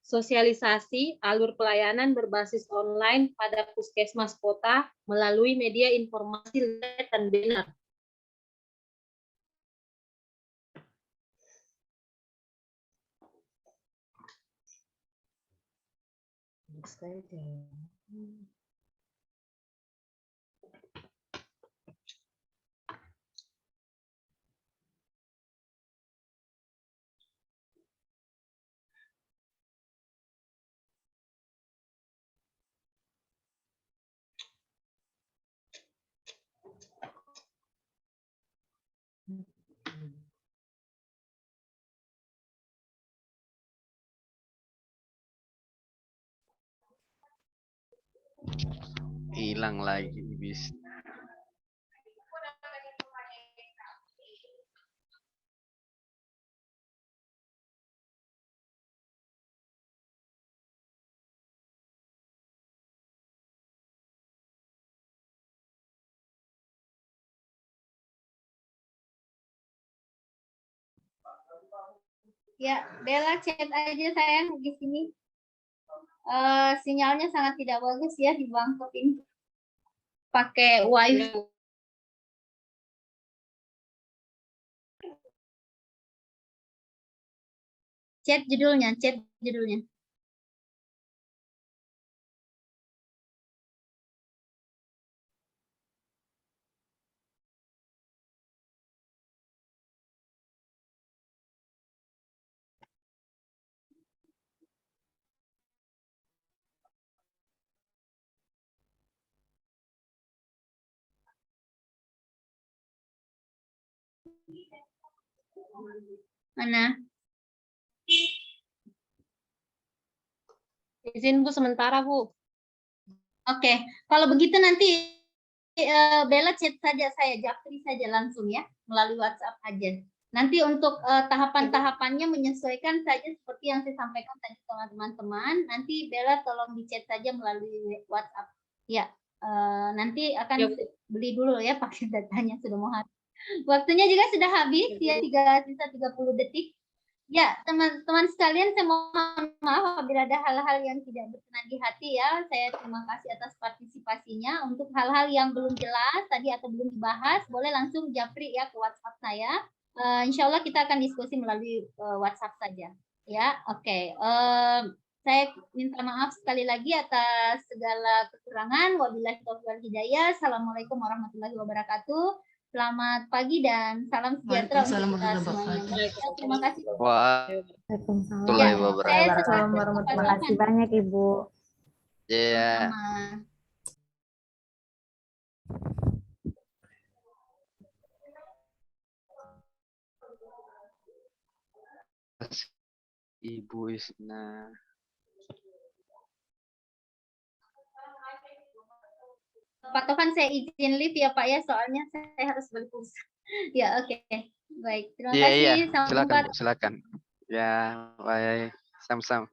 sosialisasi alur pelayanan berbasis online pada puskesmas kota melalui media informasi letter dan banner. Hilang lagi bis. Ya, Bella chat aja sayang di sini. Sinyalnya sangat tidak bagus ya di Bangkok ini. Pakai wifi. Chat judulnya. Mana? Izin Bu sementara, Bu. Oke, kalau begitu nanti Bella chat saja saya, japri saja langsung ya, melalui WhatsApp aja. Nanti untuk tahapan-tahapannya menyesuaikan saja seperti yang saya sampaikan tadi sama teman-teman. Nanti Bella tolong di chat saja melalui WhatsApp. Ya, nanti akan beli dulu ya pakai datanya, sudah mau habis. Waktunya juga sudah habis ya, sisa 30 detik. Ya, teman-teman sekalian, saya mohon maaf apabila ada hal-hal yang tidak berkenan di hati ya. Saya terima kasih atas partisipasinya. Untuk hal-hal yang belum jelas tadi atau belum dibahas, boleh langsung japri ya ke WhatsApp saya. Insya Allah kita akan diskusi melalui WhatsApp saja. Ya, oke. Saya minta maaf sekali lagi atas segala kekurangan. Wabillahi taufiq wal hidayah. Assalamualaikum warahmatullahi wabarakatuh. Selamat pagi dan salam sejahtera untuk kita semuanya. Terima kasih. Waalaikumsalam wabarakatuh. Terima kasih banyak Ibu. Iya. Ibu Isna. Pak Tovan, saya izin live ya Pak ya, soalnya saya harus beli pulsa. Ya, oke. Baik, terima kasih. Iya. Silakan. Ya, baik. Sama-sama.